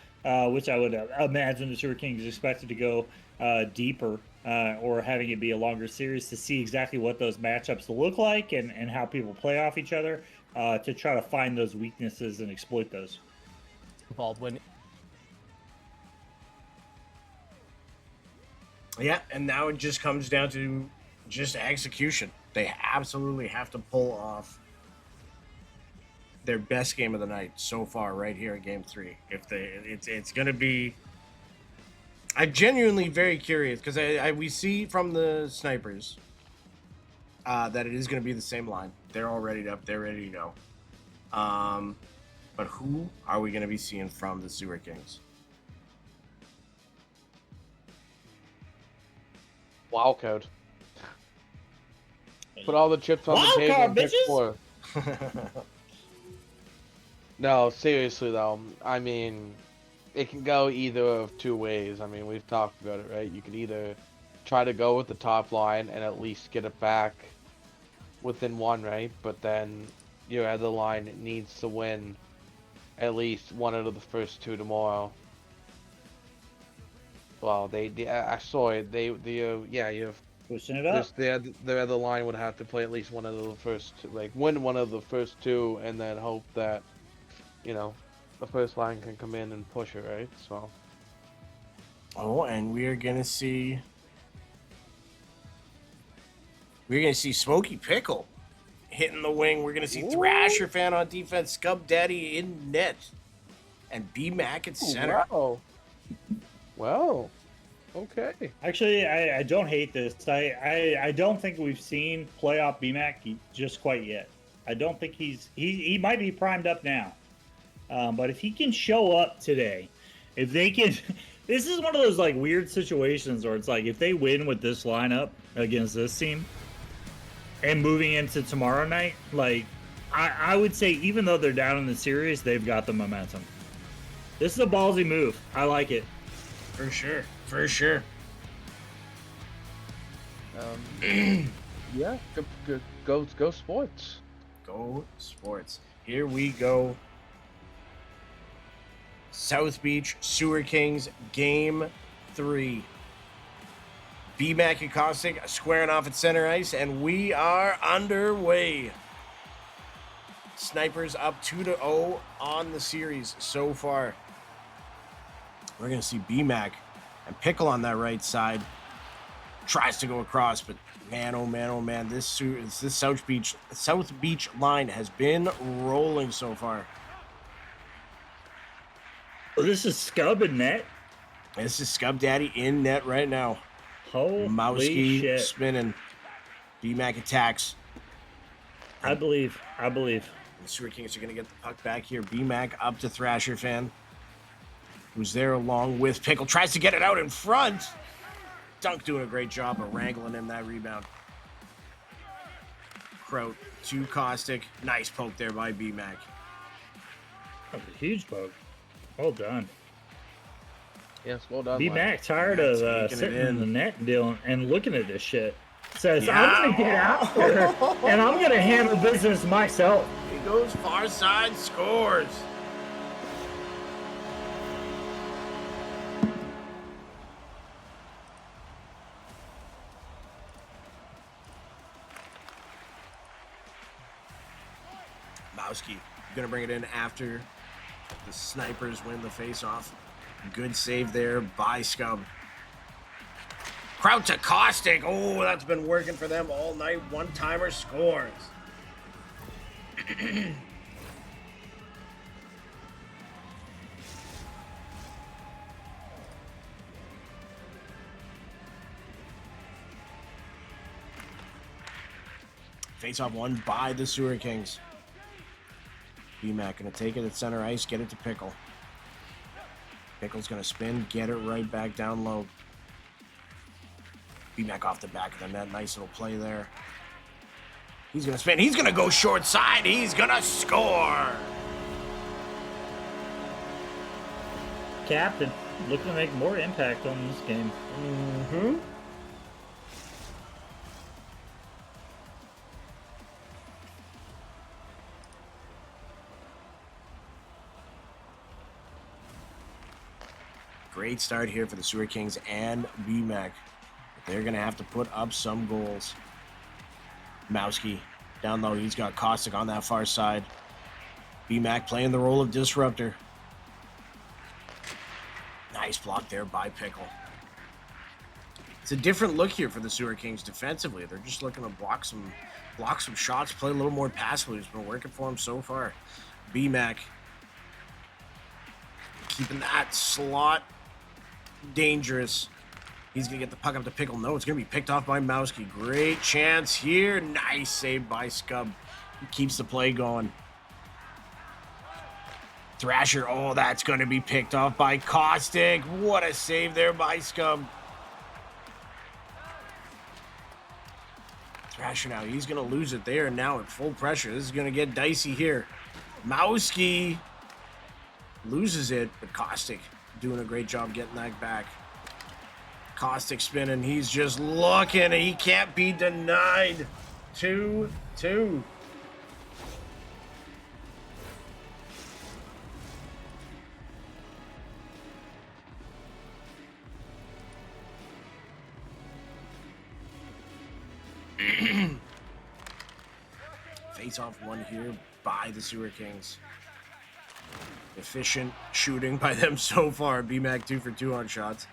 S2: which I would imagine the Sewer Kings expected to go deeper, or having it be a longer series to see exactly what those matchups will look like and how people play off each other, to try to find those weaknesses and exploit those.
S6: Baldwin.
S1: Yeah, and now it just comes down to just execution. They absolutely have to pull off their best game of the night so far right here in Game 3. If it's going to be... I'm genuinely very curious because we see from the snipers that it is going to be the same line. They're all ready up. They're ready to go. But who are we going to be seeing from the Sewer Kings?
S5: Wild code. Put all the chips on
S2: Wild
S5: the table
S2: card,
S5: and pick
S2: bitches!
S5: 4. No, seriously though. I mean, it can go either of two ways. I mean, we've talked about it, right? You could either try to go with the top line and at least get it back within one, right? But then your other line needs to win at least one out of the first two tomorrow. Well, yeah, you have
S2: Pushing it up.
S5: the other line would have to play at least one of the first two, like win one of the first two, and then hope that, you know, the first line can come in and push it, right? So.
S1: Oh, and we're gonna see Smokey Pickle hitting the wing. We're gonna see Thrasher fan on defense, Scub Daddy in net, and B-Mac at center.
S5: Wow. Well, okay.
S2: Actually, I don't hate this. I don't think we've seen playoff BMAC just quite yet. I don't think he might be primed up now. But if he can show up today, if they can, this is one of those like weird situations where it's like if they win with this lineup against this team and moving into tomorrow night, like I would say even though they're down in the series, they've got the momentum. This is a ballsy move. I like it.
S1: For sure. For sure.
S5: Yeah, go sports.
S1: Go sports. Here we go. South Beach Sewer Kings Game 3. B-Mac and Caustic squaring off at center ice, and we are underway. Snipers up 2-0 on the series so far. We're going to see B-Mac and Pickle on that right side. Tries to go across, but man, oh man, this South Beach line has been rolling so far.
S2: Oh, this is Scub in net.
S1: This is Scub Daddy in net right now.
S2: Holy
S1: Mowski
S2: shit!
S1: spinning. B-Mac attacks.
S2: I believe.
S1: The Sewer Kings are going to get the puck back here. B-Mac up to Thrasher fan, who's there along with Pickle. Tries to get it out in front. Dunk doing a great job of wrangling in that rebound. Kraut to Caustic. Nice poke there by B-Mac.
S2: That was a huge poke. Well done.
S5: Yes, well done.
S2: B-Mac tired of
S1: taking it
S2: sitting
S1: in.
S2: in the net and looking at this shit. Says,
S1: Yeah.
S2: I'm going to get out there and I'm going to handle business myself.
S1: He goes far side, scores. Mowski gonna bring it in after the Snipers win the face-off. Good save there by Scub. Kraut to Caustic. Oh, that's been working for them all night. One-timer scores. Face-off won by the Sewer Kings. BMAC gonna take it at center ice, get it to Pickle. Pickle's gonna spin, get it right back down low. BMAC off the back of the net, nice little play there. He's gonna spin, he's gonna go short side, he's gonna score!
S2: Captain, looking to make more impact on this game.
S1: Mm-hmm. Great start here for the Sewer Kings and BMAC. They're going to have to put up some goals. Mowski down low. He's got Caustic on that far side. BMAC playing the role of disruptor. Nice block there by Pickle. It's a different look here for the Sewer Kings defensively. They're just looking to block some shots, play a little more passively. It's been working for them so far. BMAC keeping that slot dangerous. He's gonna get the puck up to Pickle. No, it's gonna be picked off by Mowski. Great chance here. Nice save by Scub. He keeps the play going. Thrasher, oh, that's gonna be picked off by Caustic. What a save there by Scub. Thrasher now, he's gonna lose it there now at full pressure. This is gonna get dicey here. Mowski loses it, but Caustic doing a great job getting that back. Caustic spinning, he's just looking, and he can't be denied. 2-2. Face-off one here by the Sewer Kings. Efficient shooting by them so far. BMAC 2 for 2 on shots.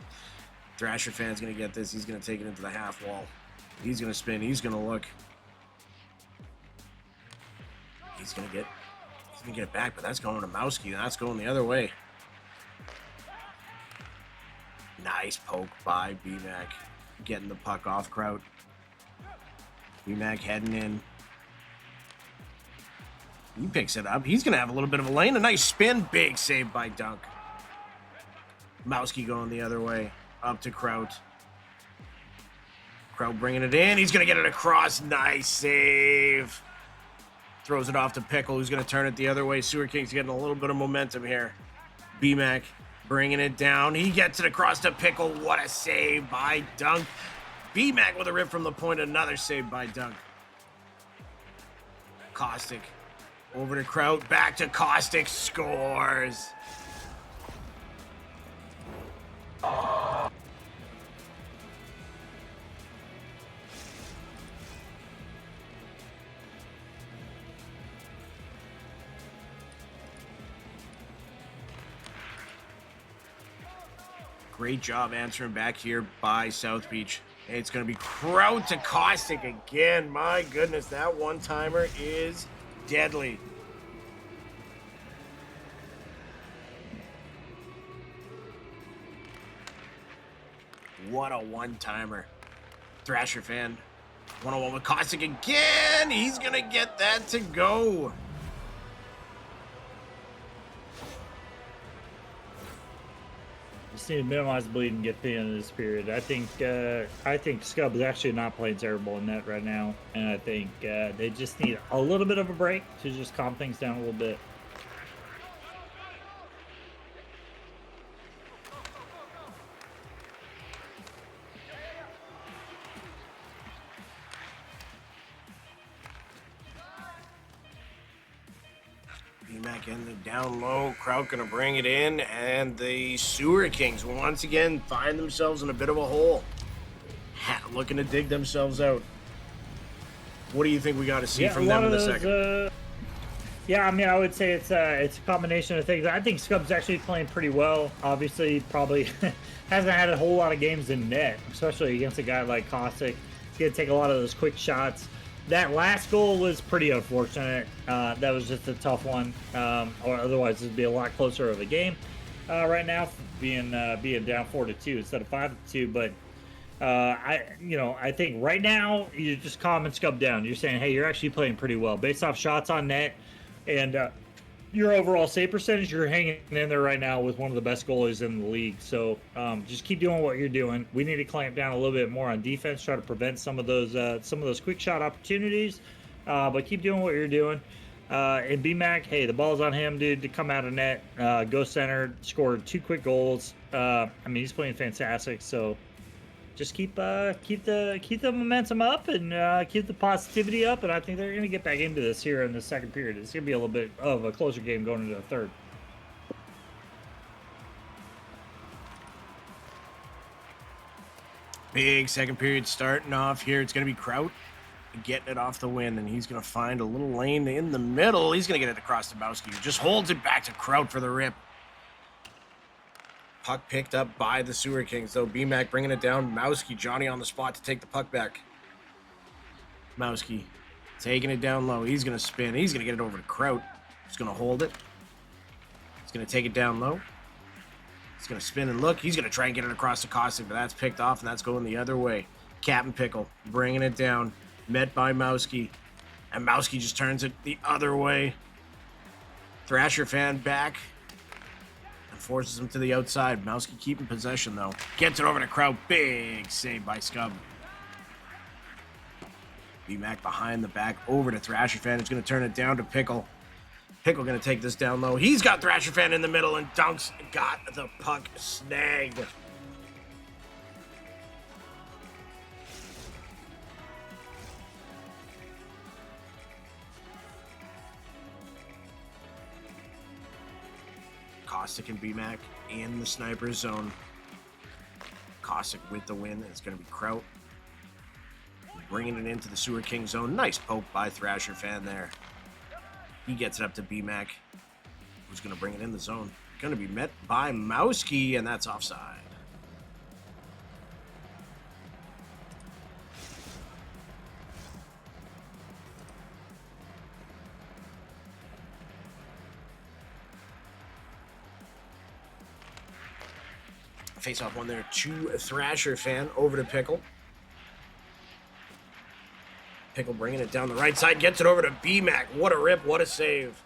S1: Thrasher fan's gonna get this. He's gonna take it into the half wall. He's gonna spin. He's gonna look. He's gonna get it back, but that's going to Mowski. That's going the other way. Nice poke by BMAC. Getting the puck off Kraut. BMAC heading in. He picks it up. He's going to have a little bit of a lane. A nice spin. Big save by Dunk. Mowski going the other way. Up to Kraut. Kraut bringing it in. He's going to get it across. Nice save. Throws it off to Pickle, who's going to turn it the other way. Sewer Kings getting a little bit of momentum here. BMAC bringing it down. He gets it across to Pickle. What a save by Dunk. BMAC with a rip from the point. Another save by Dunk. Caustic. Over to Kraut, back to Caustic, scores. Great job answering back here by South Beach. Hey, it's going to be Kraut to Caustic again. My goodness, that one-timer is deadly. What a one-timer. Thrasher fan. 1-on-1 with Caustic again. He's going to get that to go.
S2: Just need to minimize the bleed and get to the end of this period. I think Scub is actually not playing terrible in net right now, and I think they just need a little bit of a break to just calm things down a little bit.
S1: BMAC in the down low. Kraut gonna bring it in, and the Sewer Kings once again find themselves in a bit of a hole. Looking to dig themselves out. What do you think we got to see from them in the second?
S2: Yeah, I mean, I would say it's a combination of things. I think Scub's actually playing pretty well. Obviously, probably hasn't had a whole lot of games in net, especially against a guy like Caustic. He's gonna take a lot of those quick shots. That last goal was pretty unfortunate. That was just a tough one, or otherwise it'd be a lot closer of a game right now, being down 4-2 instead of 5-2. But I think right now you just calm and Scub down. You're saying, hey, you're actually playing pretty well based off shots on net, and your overall save percentage. You're hanging in there right now with one of the best goalies in the league. So just keep doing what you're doing. We need to clamp down a little bit more on defense, try to prevent some of those quick shot opportunities. But keep doing what you're doing. And BMAC, hey, the ball's on him, dude, to come out of net, go center, scored 2 quick goals. I mean, he's playing fantastic. So just keep the momentum up and keep the positivity up, and I think they're going to get back into this here in the second period. It's going to be a little bit of a closer game going into the third.
S1: Big second period starting off here. It's going to be Kraut getting it off the win, and he's going to find a little lane in the middle. He's going to get it across to Bowski, who just holds it back to Kraut for the rip. Puck picked up by the Sewer Kings, though. BMAC bringing it down. Mowski, Johnny on the spot to take the puck back. Mowski taking it down low. He's going to spin. He's going to get it over to Kraut. He's going to hold it. He's going to take it down low. He's going to spin and look. He's going to try and get it across the Caustic, but that's picked off, and that's going the other way. Captain Pickle bringing it down. Met by Mowski. And Mowski just turns it the other way. Thrasher fan back. Forces him to the outside. Mowski keeping possession, though. Gets it over to Kraut. Big save by Scub. BMAC behind the back over to Thrasher fan, who's going to turn it down to Pickle. Pickle going to take this down low. He's got Thrasher fan in the middle and dunks. Got the puck snagged. Caustic and BMAC in the sniper zone. Caustic with the win. It's going to be Kraut bringing it into the Sewer King zone. Nice poke by Thrasher fan there. He gets it up to BMAC, who's going to bring it in the zone. Going to be met by Mowski, and that's offside. Face-off one there to Thrasher fan, over to Pickle. Pickle bringing it down the right side, gets it over to BMAC. What a rip, what a save.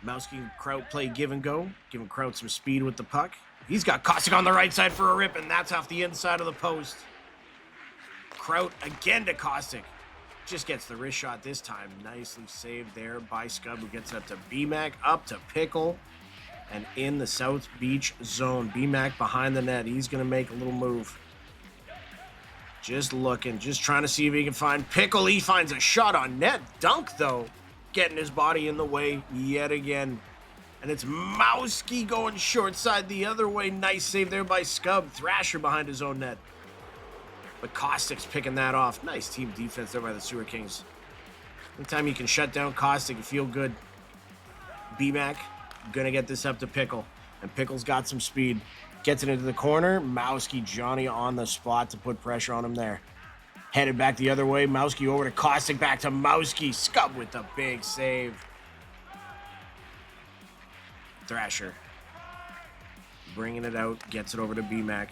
S1: Mowski and Kraut play give and go, giving Kraut some speed with the puck. He's got Caustic on the right side for a rip, and that's off the inside of the post. Kraut again to Caustic. Just gets the wrist shot this time. Nicely saved there by Scub, who gets up to BMAC, up to Pickle. And in the South Beach zone, BMAC behind the net. He's going to make a little move. Just looking, just trying to see if he can find Pickle. He finds a shot on net. Dunk, though, getting his body in the way yet again. And it's Mowski going short side the other way. Nice save there by Scub. Thrasher behind his own net. But Caustic's picking that off. Nice team defense there by the Sewer Kings. Anytime you can shut down Caustic, you feel good. BMAC gonna get this up to Pickle, and Pickle's got some speed. Gets it into the corner. Mowski, Johnny on the spot to put pressure on him there. Headed back the other way. Mowski over to Caustic, back to Mowski. Scub with the big save. Thrasher bringing it out, gets it over to BMAC.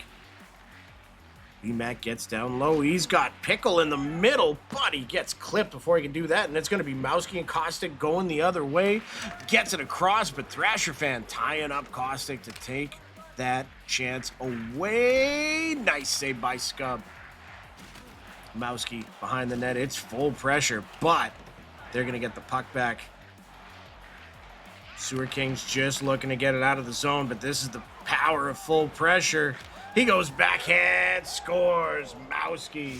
S1: BMAC gets down low. He's got Pickle in the middle, but he gets clipped before he can do that. And it's going to be Mowski and Caustic going the other way. Gets it across, but Thrasher fan tying up Caustic to take that chance away. Nice save by Scub. Mowski behind the net. It's full pressure, but they're going to get the puck back. Sewer Kings just looking to get it out of the zone, but this is the power of full pressure. He goes backhand, scores, Mowski.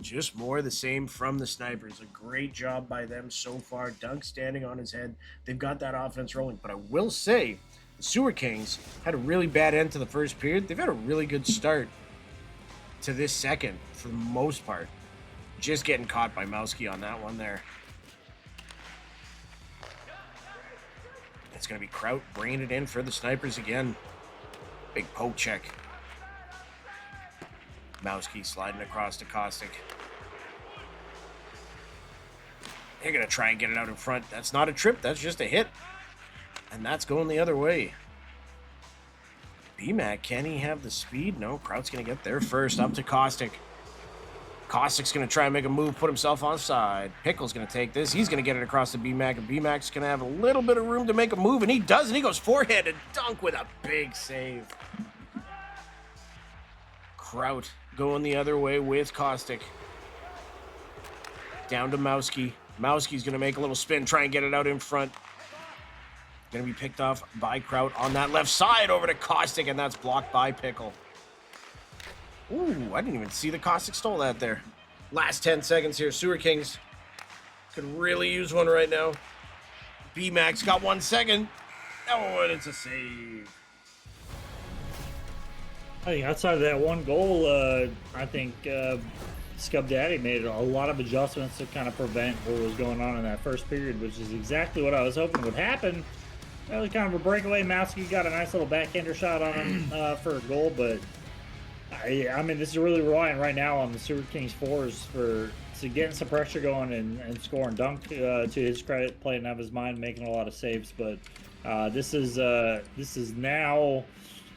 S1: just more of the same from the Snipers. A great job by them so far. Dunk standing on his head. They've got that offense rolling. But I will say, the Sewer Kings had a really bad end to the first period. They've had a really good start to this second for the most part. Just getting caught by Mowski on that one there. It's going to be Kraut bringing it in for the Snipers again. Big poke check. Mowski sliding across to Caustic. They're going to try and get it out in front. That's not a trip. That's just a hit. And that's going the other way. BMAC, can he have the speed? No, Kraut's going to get there first. Up to Caustic. Caustic's going to try and make a move, put himself onside. Pickle's going to take this. He's going to get it across to BMAC, and BMAC's going to have a little bit of room to make a move, and he does, and he goes forehand and dunk with a big save. Kraut going the other way with Caustic. Down to Mowski. Mowski's going to make a little spin, try and get it out in front. Going to be picked off by Kraut on that left side over to Caustic, and that's blocked by Pickle. Ooh, I didn't even see the Caustic stole that there. Last 10 seconds here. Sewer Kings could really use one right now. BMAX got 1 second. Oh, and it's a save.
S2: I think outside of that one goal, I think Scub Daddy made a lot of adjustments to kind of prevent what was going on in that first period, which is exactly what I was hoping would happen. That was kind of a breakaway. Mowski got a nice little backhander shot on him for a goal, but I mean, this is really relying right now on the Sewer Kings fours to getting some pressure going and scoring. Dunk, to his credit, playing out of his mind, making a lot of saves. But this is now.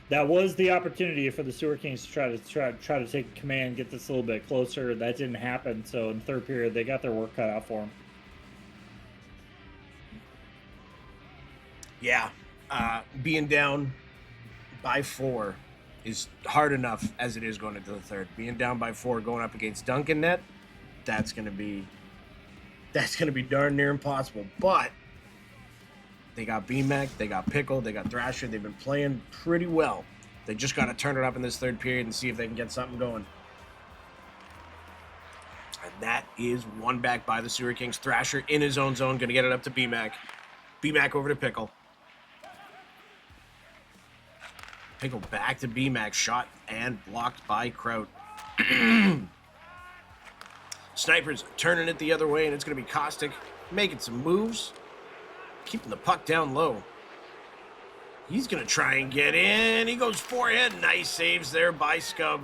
S2: That was the opportunity for the Sewer Kings to try to take command, get this a little bit closer. That didn't happen. So in the third period, they got their work cut out for them.
S1: Yeah, being down by 4 is hard enough as it is going into the third. Being down by 4 going up against Duncan Net, that's gonna be darn near impossible. But they got BMAC, they got Pickle, they got Thrasher. They've been playing pretty well. They just got to turn it up in this third period and see if they can get something going. And that is one back by the Sewer Kings. Thrasher in his own zone, going to get it up to BMAC. BMAC over to Pickle. Pickle back to BMAC. Shot and blocked by Kraut. Snipers turning it the other way, and it's going to be Caustic making some moves. Keeping the puck down low. He's going to try and get in. He goes forehand. Nice saves there by Scub.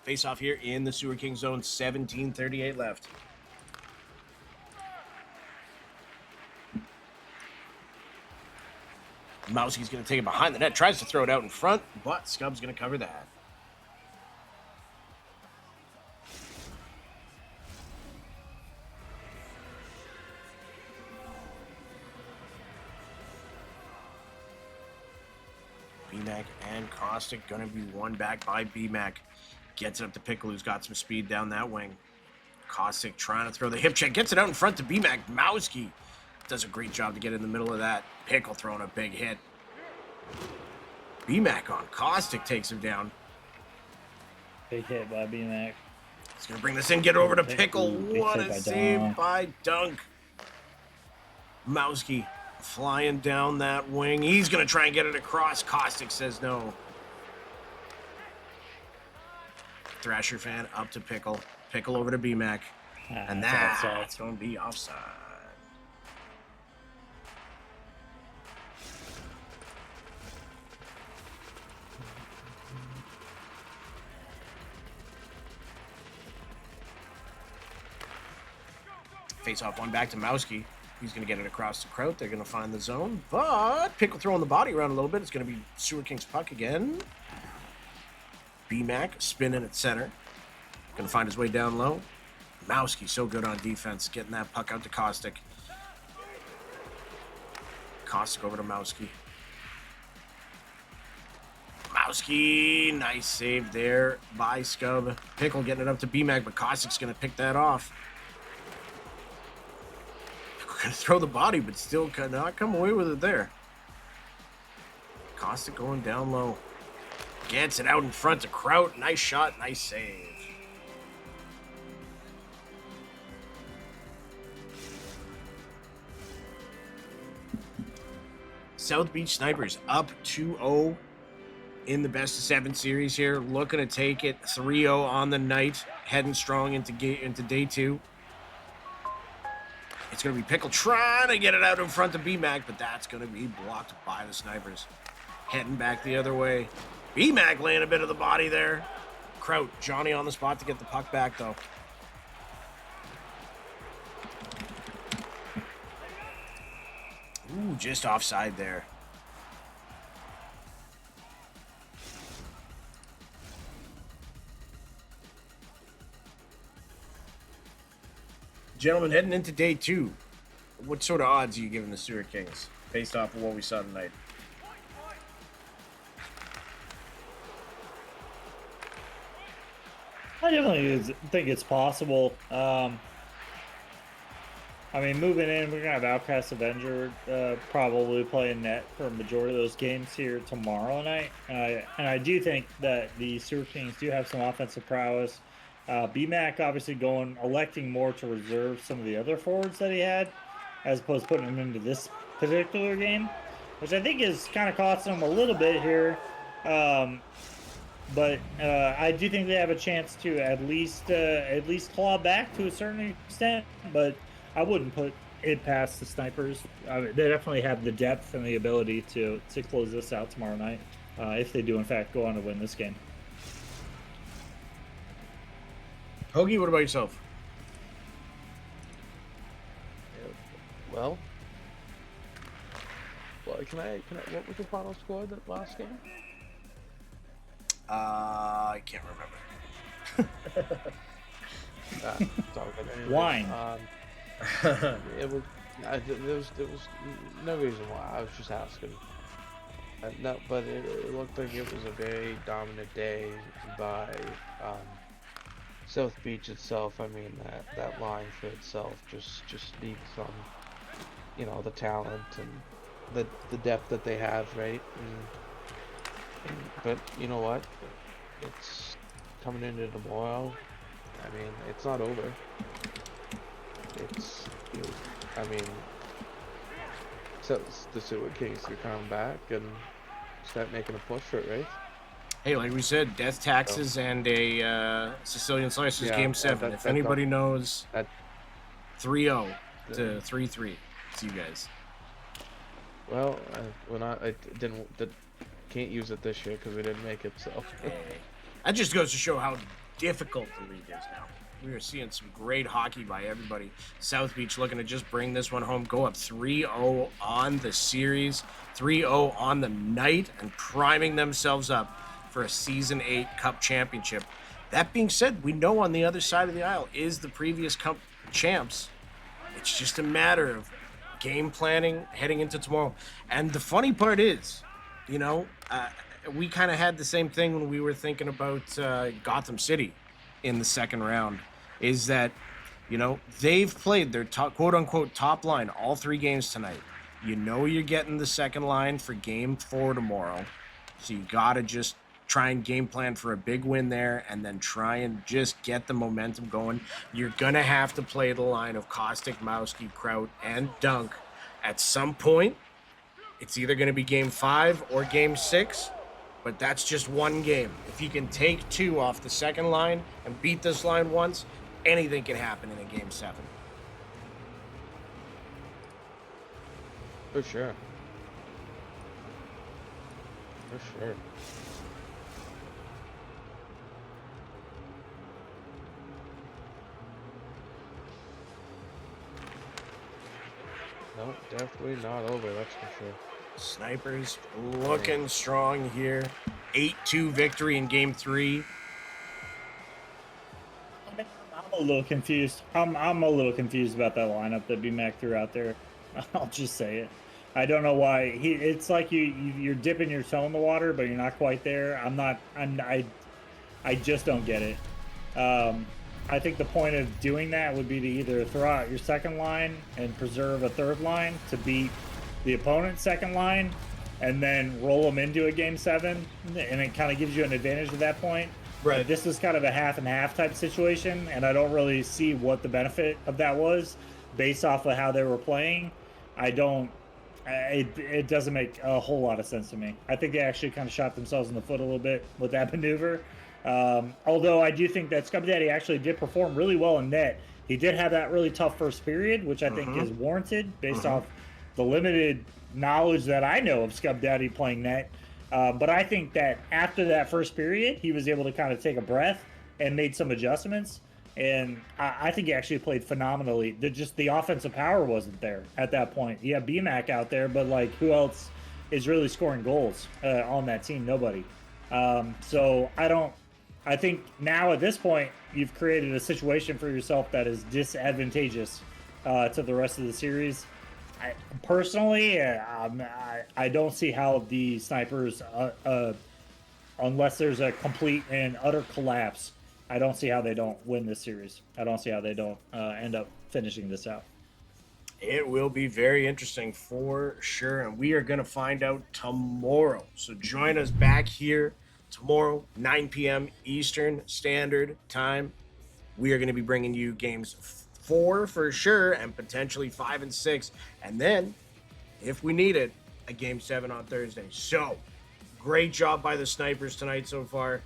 S1: Face off here in the Sewer King zone. 17:38 left. Mowski's going to take it behind the net. Tries to throw it out in front, but Scub's going to cover that. BMAC and Caustic going to be one back by BMAC. Gets it up to Pickle, who's got some speed down that wing. Caustic trying to throw the hip check. Gets it out in front to BMAC. Mowski does a great job to get in the middle of that. Pickle throwing a big hit. BMAC on Caustic takes him down.
S2: Big hit by BMAC.
S1: He's going to bring this in, get over to Pickle.
S2: Big
S1: What
S2: hit
S1: a
S2: by
S1: save
S2: Dunk.
S1: by Dunk. Mowski flying down that wing. He's going to try and get it across. Caustic says no. Thrasher fan up to Pickle. Pickle over to BMAC. And that's going to be offside. Face off one back to Mowski. He's going to get it across to Kraut. They're going to find the zone. But Pickle throwing the body around a little bit. It's going to be Sewer King's puck again. BMAC spinning at center. Going to find his way down low. Mowski so good on defense. Getting that puck out to Caustic. Caustic over to Mowski. Mowski. Nice save there by Scub. Pickle getting it up to BMAC, but Caustic's going to pick that off. Gonna throw the body, but still cannot come away with it there. Costa going down low. Gets it out in front to Kraut. Nice shot, nice save. South Beach Snipers up 2-0 in the best of 7 series here. Looking to take it 3-0 on the night. Heading strong into day 2. It's going to be Pickle trying to get it out in front of BMAC, but that's going to be blocked by the Snipers. Heading back the other way. BMAC laying a bit of the body there. Kraut, Johnny on the spot to get the puck back, though. Ooh, just offside there. Gentlemen, heading into day 2, what sort of odds are you giving the Sewer Kings based off of what we saw tonight?
S2: I definitely think it's possible. I mean, moving in, we're going to have Outcast Avenger probably playing net for a majority of those games here tomorrow night. And I do think that the Sewer Kings do have some offensive prowess. BMAC obviously electing more to reserve some of the other forwards that he had, as opposed to putting him into this particular game, which I think is kind of costing him a little bit here. But I do think they have a chance to at least claw back to a certain extent. But I wouldn't put it past the Snipers. They definitely have the depth and the ability to close this out tomorrow night if they do in fact go on to win this game.
S1: Hoagie, what about yourself?
S5: Well, can I? What was the final score that last game?
S1: I can't remember.
S5: It's all good. Anyway,
S2: Wine.
S5: It was. There was no reason why. I was just asking. No, but it looked like it was a very dominant day by South Beach itself. I mean, that line for itself just speaks on, the talent and the depth that they have, right? But you know what? It's coming into tomorrow. I mean, it's not over. So the Sewer Kings can come back and start making a push for it, right?
S1: Hey, like we said, death taxes and a Sicilian Slices game 7. If anybody knows, 3-0 to 3-3. It's you guys.
S5: Well, can't use it this year because we didn't make it. So
S1: that just goes to show how difficult the league is now. We are seeing some great hockey by everybody. South Beach looking to just bring this one home, go up 3-0 on the series, 3-0 on the night, and priming themselves up for a Season 8 Cup Championship. That being said, we know on the other side of the aisle is the previous Cup champs. It's just a matter of game planning heading into tomorrow. And the funny part is, we kind of had the same thing when we were thinking about Gotham City in the second round, is that, they've played their quote-unquote top line all 3 games tonight. You're getting the second line for game 4 tomorrow. So you got to just try and game plan for a big win there and then try and just get the momentum going. You're going to have to play the line of Kostic, Mowski, Kraut, and Dunk at some point. It's either going to be game 5 or game 6, but that's just one game. If you can take 2 off the second line and beat this line once, anything can happen in a game 7.
S5: for sure. For sure. No, definitely not over, that's for sure.
S1: Snipers looking strong here. 8-2 victory in game 3.
S2: I'm a little confused. I'm a little confused about that lineup that BMAC threw out there. I'll just say it. I don't know why. It's like you're dipping your toe in the water, but you're not quite there. I just don't get it. I think the point of doing that would be to either throw out your second line and preserve a third line to beat the opponent's second line, and then roll them into a game 7, and it kind of gives you an advantage at that point.
S1: Right.
S2: This is kind of a half and half type situation, and I don't really see what the benefit of that was based off of how they were playing. I don't. It doesn't make a whole lot of sense to me. I think they actually kind of shot themselves in the foot a little bit with that maneuver. Although I do think that Scub Daddy actually did perform really well in net. He did have that really tough first period, which I think is warranted based off the limited knowledge that I know of Scub Daddy playing net. But I think that after that first period, he was able to kind of take a breath and made some adjustments. And I think he actually played phenomenally. The offensive power wasn't there at that point. He had BMAC out there, but like, who else is really scoring goals on that team? Nobody. So I think now at this point, you've created a situation for yourself that is disadvantageous to the rest of the series. Personally, I don't see how the Snipers, unless there's a complete and utter collapse, I don't see how they don't win this series. I don't see how they don't end up finishing this out.
S1: It will be very interesting for sure, and we are going to find out tomorrow. So join us back here tomorrow, 9 p.m. Eastern Standard Time. We are going to be bringing you games 4 for sure, and potentially 5 and 6, and then, if we need it, a game 7 on Thursday. So, great job by the Snipers tonight so far.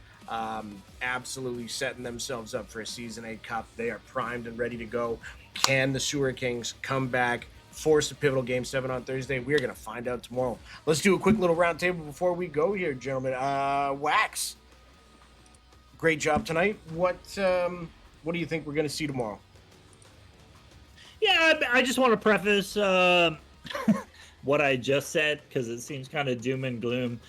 S1: Absolutely setting themselves up for a Season 8 Cup. They are primed and ready to go. Can the Sewer Kings come back, force a pivotal game 7 on Thursday? We are going to find out tomorrow. Let's do a quick little round table before we go here, gentlemen. Wax, great job tonight. What do you think we're going to see tomorrow?
S2: Yeah, I just want to preface what I just said, because it seems kind of doom and gloom.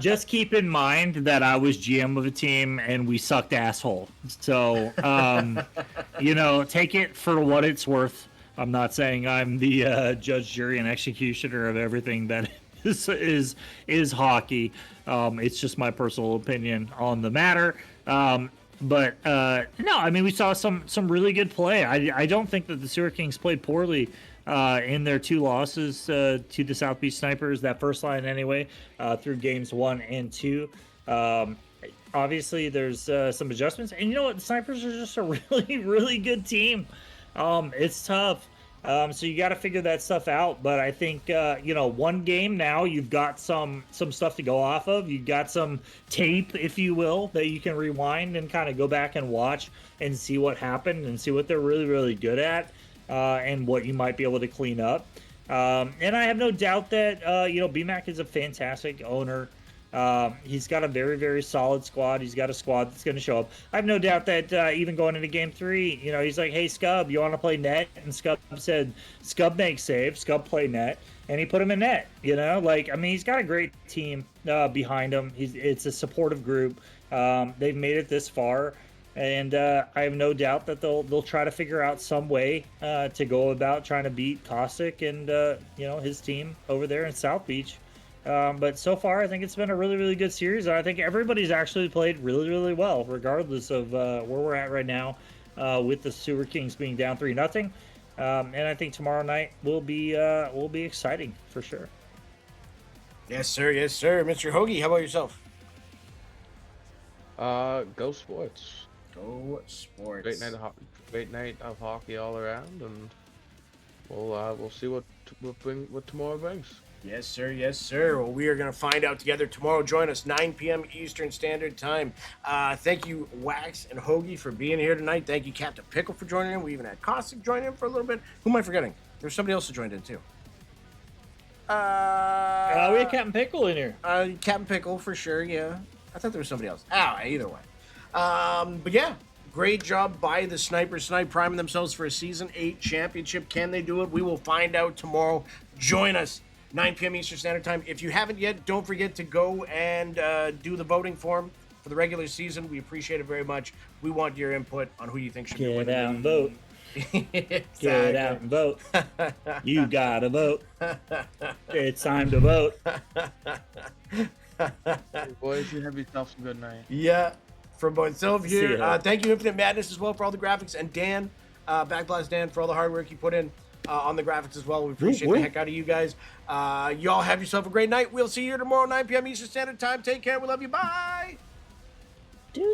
S2: Just keep in mind that I was GM of a team and we sucked asshole. So, take it for what it's worth. I'm not saying I'm the judge, jury, and executioner of everything that is hockey. It's just my personal opinion on the matter. But no, I mean, we saw some really good play. I don't think that the Sewer Kings played poorly in their 2 losses to the South Beach Snipers, that first line anyway, through games 1 and 2. Obviously, there's some adjustments. And you know what? The Snipers are just a really, really good team. It's tough. So you got to figure that stuff out. But I think, one game now, you've got some stuff to go off of. You've got some tape, if you will, that you can rewind and kind of go back and watch and see what happened and see what they're really, really good at and what you might be able to clean up. And I have no doubt that, BMAC is a fantastic owner. He's got a very, very solid squad. He's got a squad that's going to show up. I have no doubt that even going into game 3, he's like, hey, Scub, you want to play net? And Scub said, Scub makes saves, Scub play net. And he put him in net, he's got a great team behind him. It's a supportive group. They've made it this far. And I have no doubt that they'll try to figure out some way to go about trying to beat Caustic and, his team over there in South Beach. But so far, I think it's been a really, really good series. And I think everybody's actually played really, really well, regardless of where we're at right now with the Sewer Kings being down 3-0. And I think tomorrow night will be exciting for sure.
S1: Yes, sir. Yes, sir. Mr. Hoagie, how about yourself?
S5: Go Sports.
S1: Go Sports.
S5: Great night of hockey all around, and we'll see what tomorrow brings.
S1: Yes, sir. Yes, sir. Well, we are going to find out together tomorrow. Join us 9 p.m. Eastern Standard Time. Thank you, Wax and Hoagie, for being here tonight. Thank you, Captain Pickle, for joining in. We even had Caustic join in for a little bit. Who am I forgetting? There's somebody else who joined in, too.
S2: We had Captain Pickle in here.
S1: Captain Pickle, for sure, yeah. I thought there was somebody else. Either way. But yeah, great job by the Snipers tonight, priming themselves for a Season 8 championship. Can they do it? We will find out tomorrow. Join us, 9 p.m. Eastern Standard Time. If you haven't yet, don't forget to go and do the voting form for the regular season. We appreciate it very much. We want your input on who you think should be winning.
S2: Get out and vote.
S1: Exactly.
S2: Get out and vote. You gotta vote. It's time to vote.
S5: Hey, boys, you have yourself a good night.
S1: Yeah. from myself
S2: See
S1: here.
S2: ya.
S1: Thank you, Infinite Madness, as well, for all the graphics, and Dan, Backblast Dan, for all the hard work you put in on the graphics as well. We appreciate the heck out of you guys. Y'all have yourself a great night. We'll see you tomorrow, 9 p.m. Eastern Standard Time. Take care. We love you. Bye.
S2: Deuce.